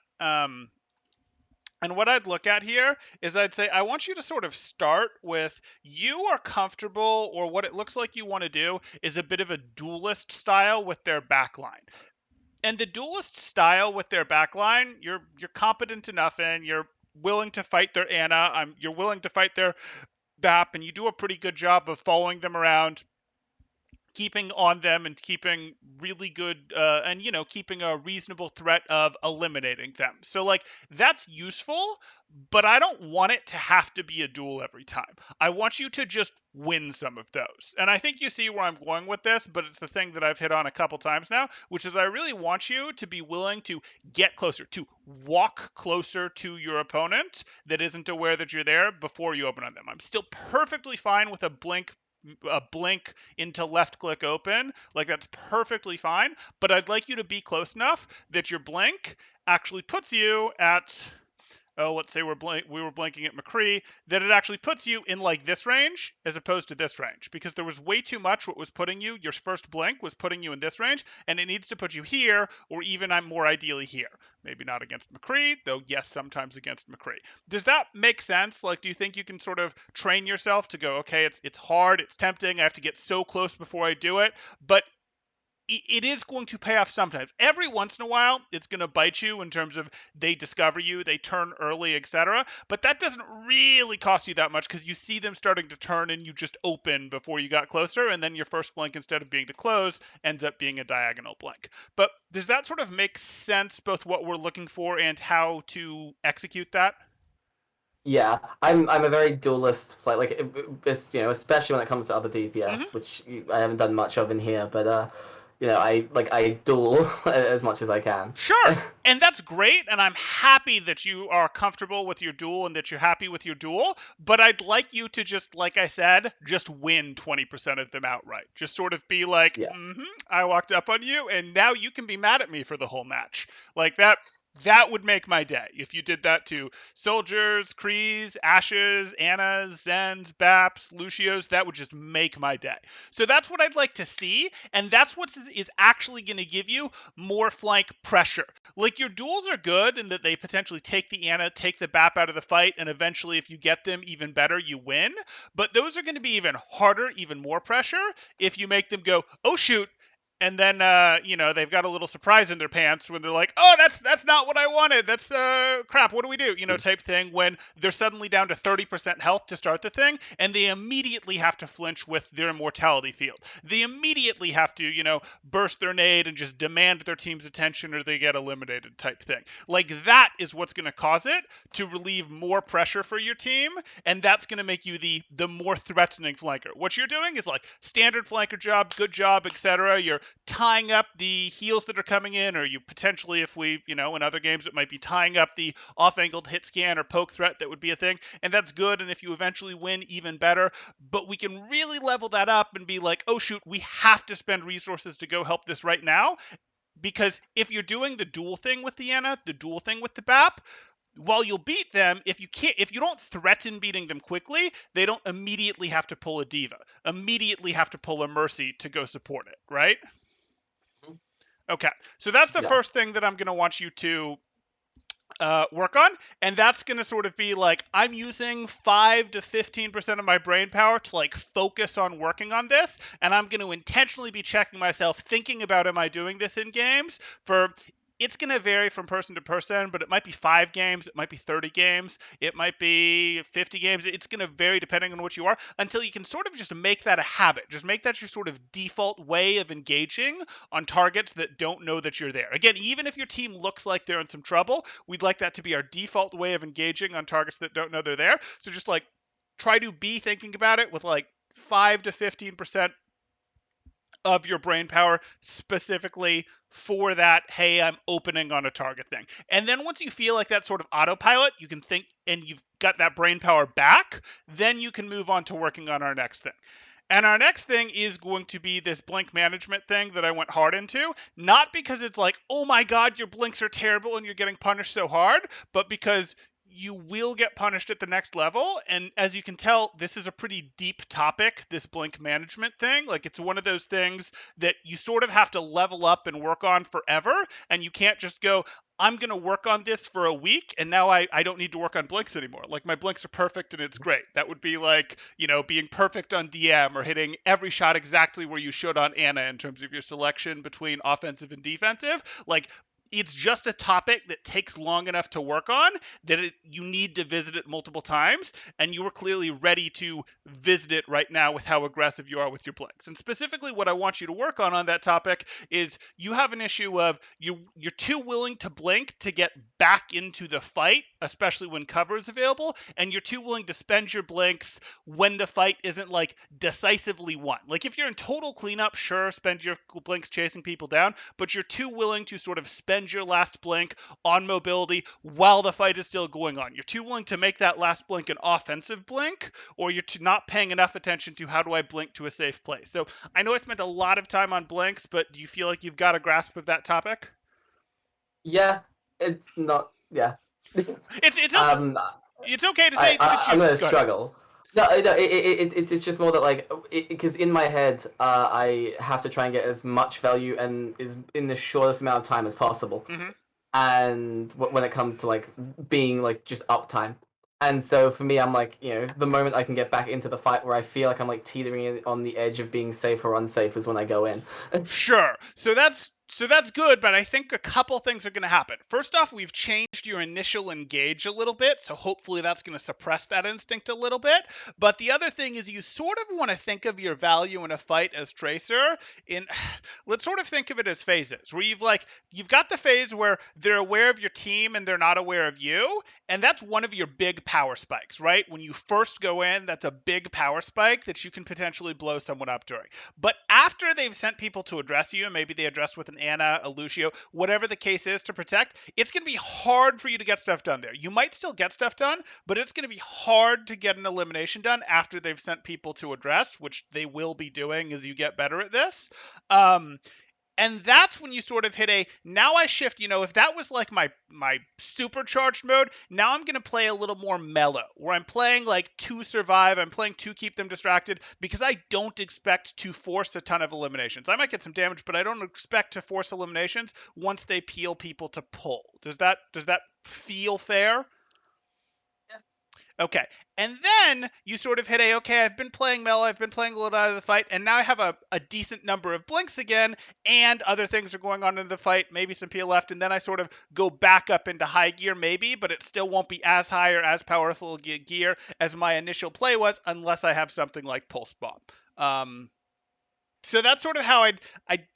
And what I'd look at here is I'd say, I want you to sort of start with you are comfortable, or what it looks like you want to do is a bit of a duelist style with their backline. And the duelist style with their backline, you're competent enough in, you're willing to fight their Ana, you're willing to fight their BAP, and you do a pretty good job of following them around, keeping on them and keeping really good and keeping a reasonable threat of eliminating them. So like that's useful, but I don't want it to have to be a duel every time. I want you to just win some of those. And I think you see where I'm going with this, but it's the thing that I've hit on a couple times now, which is I really want you to be willing to get closer, to walk closer to your opponent that isn't aware that you're there before you open on them. I'm still perfectly fine with a blink into left click open. Like that's perfectly fine, but I'd like you to be close enough that your blink actually puts you at, let's say we were blanking at McCree, that it actually puts you in like this range as opposed to this range, because there was way too much what was putting you, your first blink was putting you in this range, and it needs to put you here, or even I'm more ideally here. Maybe not against McCree, though yes, sometimes against McCree. Does that make sense? Like, do you think you can sort of train yourself to go, okay, it's hard, it's tempting, I have to get so close before I do it, but it is going to pay off sometimes. Every once in a while, it's going to bite you in terms of they discover you, they turn early, etc. But that doesn't really cost you that much because you see them starting to turn and you just open before you got closer, and then your first blink, instead of being to close, ends up being a diagonal blink. But does that sort of make sense, both what we're looking for and how to execute that? Yeah, I'm a very duelist player. Like, especially when it comes to other Mm-hmm. DPS, which I haven't done much of in here. But I duel as much as I can. Sure. And that's great. And I'm happy that you are comfortable with your duel and that you're happy with your duel. But I'd like you to just, like I said, just win 20% of them outright. Just sort of be like, Yeah. I walked up on you and now you can be mad at me for the whole match. Like that. That would make my day if you did that to soldiers, Krees, Ashes, Annas, Zens, Baps, Lucios. That would just make my day. So that's what I'd like to see, and that's what is actually going to give you more flank pressure. Like your duels are good in that they potentially take the Ana, take the BAP out of the fight, and eventually, if you get them, even better, you win. But those are going to be even harder, even more pressure if you make them go, oh shoot, and then they've got a little surprise in their pants when they're like, oh, that's not what I wanted, that's crap, what do we do, type thing, when they're suddenly down to 30% health to start the thing, and they immediately have to flinch with their immortality field. They immediately have to burst their nade and just demand their team's attention, or they get eliminated, type thing. Like that is what's going to cause it to relieve more pressure for your team, and that's going to make you the more threatening flanker. What you're doing is like standard flanker job, good job, etc. You're tying up the heals that are coming in, or you potentially, if we, in other games, it might be tying up the off-angled hit scan or poke threat. That would be a thing, and that's good. And if you eventually win, even better. But we can really level that up and be like, oh shoot, we have to spend resources to go help this right now. Because if you're doing the dual thing with the Ana, the dual thing with the BAP, while you'll beat them, if you don't threaten beating them quickly, they don't immediately have to pull a diva, immediately have to pull a mercy to go support it, right? Okay, so that's the Yeah. first thing that I'm going to want you to work on, and that's going to sort of be like, I'm using 5 to 15% of my brain power to like focus on working on this, and I'm going to intentionally be checking myself, thinking about, am I doing this in games for, it's going to vary from person to person, but it might be 5 games, it might be 30 games, it might be 50 games. It's going to vary depending on what you are, until you can sort of just make that a habit. Just make that your sort of default way of engaging on targets that don't know that you're there. Again, even if your team looks like they're in some trouble, we'd like that to be our default way of engaging on targets that don't know they're there. So just like try to be thinking about it with like 5 to 15% of your brain power specifically for that, hey, I'm opening on a target thing. And then once you feel like that sort of autopilot, you can think and you've got that brain power back, then you can move on to working on our next thing. And our next thing is going to be this blink management thing that I went hard into, not because it's like, oh my God, your blinks are terrible and you're getting punished so hard, but because you will get punished at the next level. And as you can tell, this is a pretty deep topic, this blink management thing. Like, it's one of those things that you sort of have to level up and work on forever. And you can't just go, I'm going to work on this for a week and now I don't need to work on blinks anymore. Like, my blinks are perfect and it's great. That would be like, being perfect on DM or hitting every shot exactly where you should on Ana in terms of your selection between offensive and defensive. Like, it's just a topic that takes long enough to work on that you need to visit it multiple times, and you are clearly ready to visit it right now with how aggressive you are with your blinks. And specifically, what I want you to work on that topic is you have an issue of you're too willing to blink to get back into the fight, especially when cover is available, and you're too willing to spend your blinks when the fight isn't like decisively won. Like, if you're in total cleanup, sure, spend your blinks chasing people down, but you're too willing to sort of spend your last blink on mobility while the fight is still going on. You're too willing to make that last blink an offensive blink, or you're not paying enough attention to how do I blink to a safe place. So I know I spent a lot of time on blinks, but do you feel like you've got a grasp of that topic? Yeah, it's not. Yeah. It's um, it's okay to say that I'm you gonna go ahead. struggle. No, no, it's just more that like because in my head, I have to try and get as much value and is in the shortest amount of time as possible. Mm-hmm. And when it comes to like being like just uptime. And so for me, I'm like, the moment I can get back into the fight where I feel like I'm like teetering on the edge of being safe or unsafe is when I go in. Sure. So that's good, but I think a couple things are going to happen. First off, we've changed your initial engage a little bit, so hopefully that's going to suppress that instinct a little bit. But the other thing is you sort of want to think of your value in a fight as Tracer in let's sort of think of it as phases, where you've got the phase where they're aware of your team and they're not aware of you, and that's one of your big power spikes, right? When you first go in, that's a big power spike that you can potentially blow someone up during. But after they've sent people to address you, maybe they address with an Ana, a Lucio, whatever the case is to protect, it's going to be hard for you to get stuff done there. You might still get stuff done, but it's going to be hard to get an elimination done after they've sent people to address, which they will be doing as you get better at this. Um, and that's when you sort of hit a now I shift. If that was like my supercharged mode, now I'm going to play a little more mellow, where I'm playing like to survive, I'm playing to keep them distracted, because I don't expect to force a ton of eliminations. I might get some damage, but I don't expect to force eliminations once they peel people to pull. Does that feel fair? Okay. And then you sort of hit okay, I've been playing mellow, I've been playing a little out of the fight, and now I have a decent number of blinks again, and other things are going on in the fight, maybe some peel left, and then I sort of go back up into high gear, maybe, but it still won't be as high or as powerful gear as my initial play was, unless I have something like Pulse Bomb. So that's sort of how I'd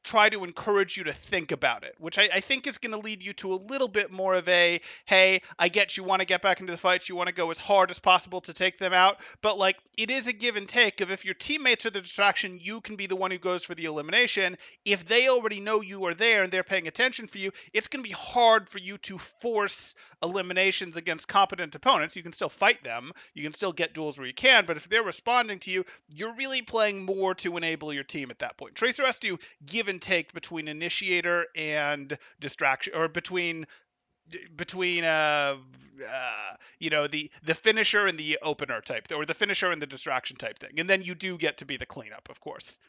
try to encourage you to think about it, which I think is going to lead you to a little bit more of a, hey, I get you want to get back into the fight, you want to go as hard as possible to take them out, but like it is a give and take of if your teammates are the distraction, you can be the one who goes for the elimination. If they already know you are there and they're paying attention for you, it's going to be hard for you to force eliminations against competent opponents. You can still fight them, you can still get duels where you can, but if they're responding to you, you're really playing more to enable your team at that point. Tracer has to give and take between initiator and distraction, or between the finisher and the opener type, or the finisher and the distraction type thing, and then you do get to be the cleanup, of course.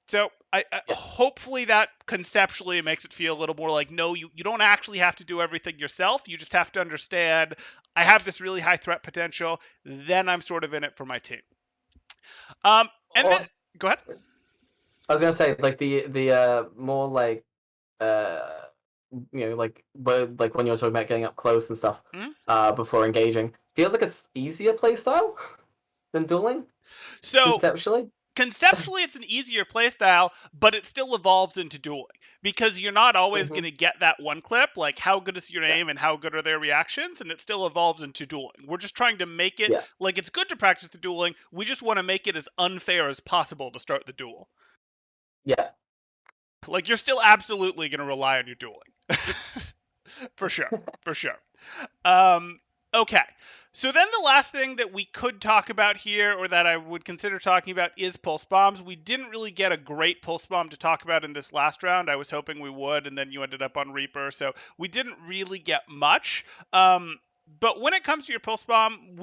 So I Yeah. hopefully that conceptually makes it feel a little more like, no, you don't actually have to do everything yourself. You just have to understand I have this really high threat potential. Then I'm sort of in it for my team. And then Also, go ahead. I was gonna say like the more like uh like when you're talking about getting up close and stuff Mhm. before engaging feels like a easier play style than dueling So conceptually. conceptually it's an easier playstyle, but it still evolves into dueling, because you're not always going Hmm. to get that one clip, like how good is your Yeah, aim and how good are their reactions, and it still evolves into dueling. We're just trying to make it yeah, like it's good to practice the dueling, we just want to make it as unfair as possible to start the duel. yeah. Like, you're still absolutely going to rely on your dueling. For sure, for sure. Um, okay. So then the last thing that we could talk about here, or that I would consider talking about, is pulse bombs. We didn't really get a great pulse bomb to talk about in this last round. I was hoping we would, and then you ended up on Reaper, so we didn't really get much. But when it comes to your pulse bomb,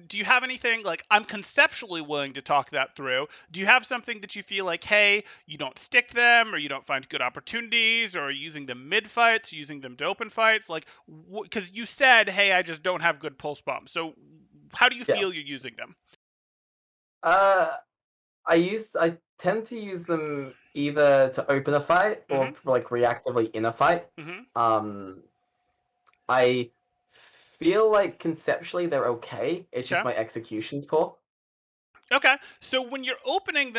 do you have anything like I'm conceptually willing to talk that through? Do you have something that you feel like, hey, you don't stick them, or you don't find good opportunities, or using them mid fights, using them to open fights, like because you said, hey, I just don't have good pulse bombs. So how do you Yeah. feel you're using them? Uh, I tend to use them either to open a fight Mm-hmm. or like reactively in a fight. Mm-hmm. Um, I feel like conceptually they're okay. It's just Okay. my execution's poor. Okay, so when you're opening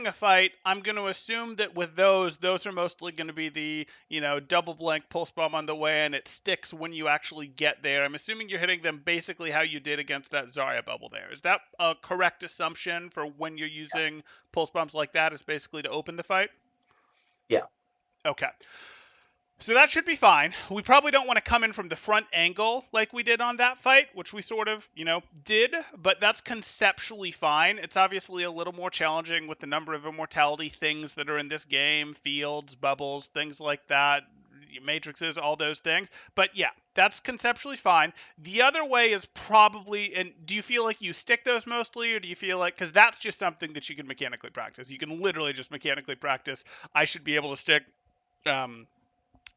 a fight, I'm going to assume that with those are mostly going to be the, double blank pulse bomb on the way, and it sticks when you actually get there. I'm assuming you're hitting them basically how you did against that Zarya bubble there. Is that a correct assumption for when you're using pulse bombs like that? Is basically to open the fight? Yeah. Okay. So that should be fine. We probably don't want to come in from the front angle like we did on that fight, which we sort of, did, but that's conceptually fine. It's obviously a little more challenging with the number of immortality things that are in this game, fields, bubbles, things like that, matrices, all those things. But yeah, that's conceptually fine. The other way is probably, and do you feel like you stick those mostly, or do you feel like, because that's just something that you can mechanically practice. You can literally just mechanically practice. I should be able to stick. Um,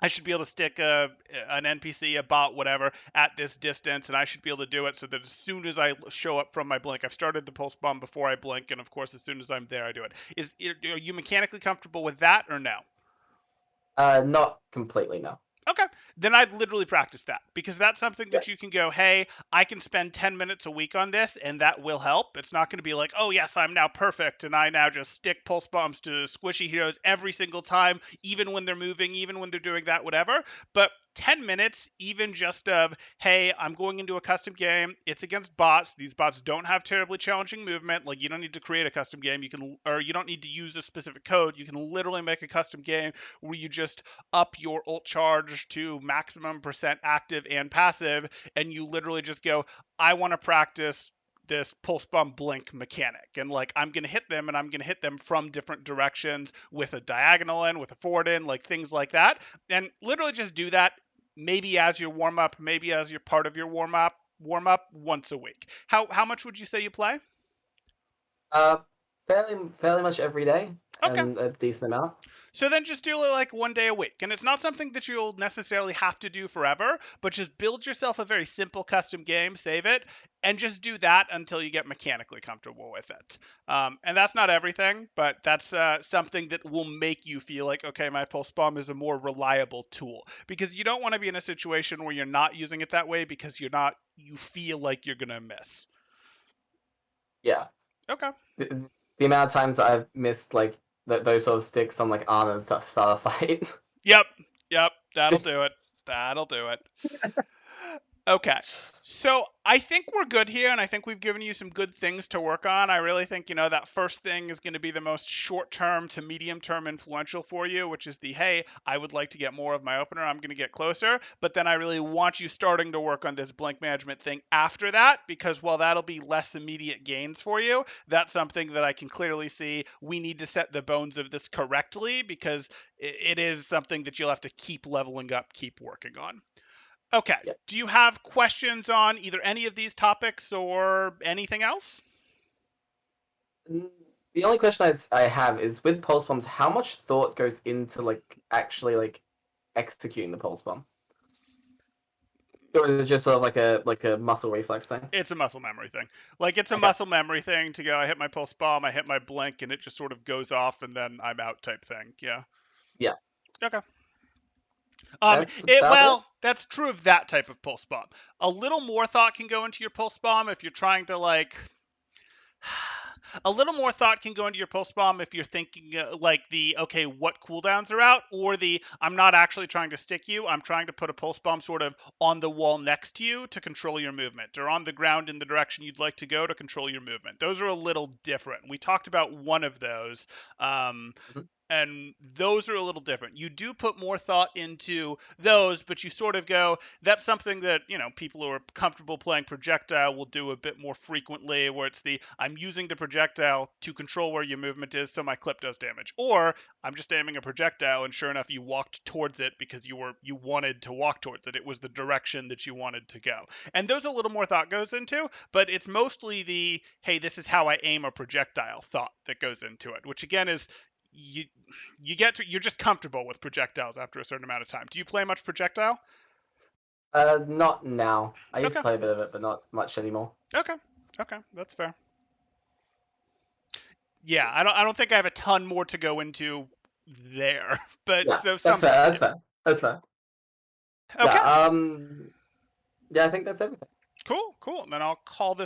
I should be able to stick an NPC, a bot, whatever, at this distance, and I should be able to do it so that as soon as I show up from my blink, I've started the pulse bomb before I blink, and of course, as soon as I'm there, I do it. Are you mechanically comfortable with that or no? Not completely, no. Okay, then I'd literally practice that because that's something Yeah. that you can go, hey, I can spend 10 minutes a week on this and that will help. It's not going to be like, oh, yes, I'm now perfect and I now just stick pulse bombs to squishy heroes every single time, even when they're moving, even when they're doing that, whatever. But 10 minutes, even just of, hey, I'm going into a custom game. It's against bots. These bots don't have terribly challenging movement. Like, you don't need to create a custom game. Or you don't need to use a specific code. You can literally make a custom game where you just up your ult charge to maximum percent active and passive, and you literally just go, I want to practice this pulse bomb blink mechanic. And like, I'm going to hit them and I'm going to hit them from different directions with a diagonal in, with a forward in, like things like that. And literally just do that maybe as your warm up, maybe as your part of your warm up once a week. How much would you say you play? Uh, fairly much every day Okay. and a decent amount. So then just do it like one day a week. And it's not something that you'll necessarily have to do forever, but just build yourself a very simple custom game, save it, and just do that until you get mechanically comfortable with it. And that's not everything, but that's something that will make you feel like, okay, my pulse bomb is a more reliable tool. Because you don't want to be in a situation where you're not using it that way because you feel like you're going to miss. Yeah. Okay. The amount of times that I've missed like those sort of sticks on like Arna's start a fight. Yep. Yep. That'll do it. That'll do it. Okay. So I think we're good here, and I think we've given you some good things to work on. I really think, that first thing is going to be the most short term to medium term influential for you, which is the, hey, I would like to get more of my opener. I'm going to get closer. But then I really want you starting to work on this blink management thing after that, because while that'll be less immediate gains for you, that's something that I can clearly see we need to set the bones of this correctly, because it is something that you'll have to keep leveling up, keep working on. Okay. Yeah. Do you have questions on either any of these topics or anything else? The only question I have is with pulse bombs, how much thought goes into like actually like executing the pulse bomb? Or is it just sort of like a muscle reflex thing? It's a muscle memory thing. Like, it's a Okay. muscle memory thing to go, I hit my pulse bomb, I hit my blink, and it just sort of goes off, and then I'm out type thing. Yeah. Yeah. Okay. That's about it. That's true of that type of pulse bomb. A little more thought can go into your pulse bomb if you're trying to like a little more thought can go into your pulse bomb if you're thinking like the okay, what cooldowns are out, or the I'm not actually trying to stick you, I'm trying to put a pulse bomb sort of on the wall next to you to control your movement, or on the ground in the direction you'd like to go to control your movement. Those are a little different. We talked about one of those. Um, Mhm. And those are a little different. You do put more thought into those, but you sort of go, that's something that, people who are comfortable playing projectile will do a bit more frequently, where it's I'm using the projectile to control where your movement is so my clip does damage. Or I'm just aiming a projectile and sure enough you walked towards it because you wanted to walk towards it. It was the direction that you wanted to go. And those a little more thought goes into, but it's mostly hey, this is how I aim a projectile thought that goes into it, which again is you you're just comfortable with projectiles after a certain amount of time. Do you play much projectile? Not now. I used to Okay. play a bit of it, but not much anymore. Okay. Okay, that's fair. Yeah, I don't think I have a ton more to go into there, but Yeah, so that's fair. something. That's Yeah. fair. That's fair. Yeah. Okay. Yeah, I think that's everything. Cool. Cool. And then I'll call this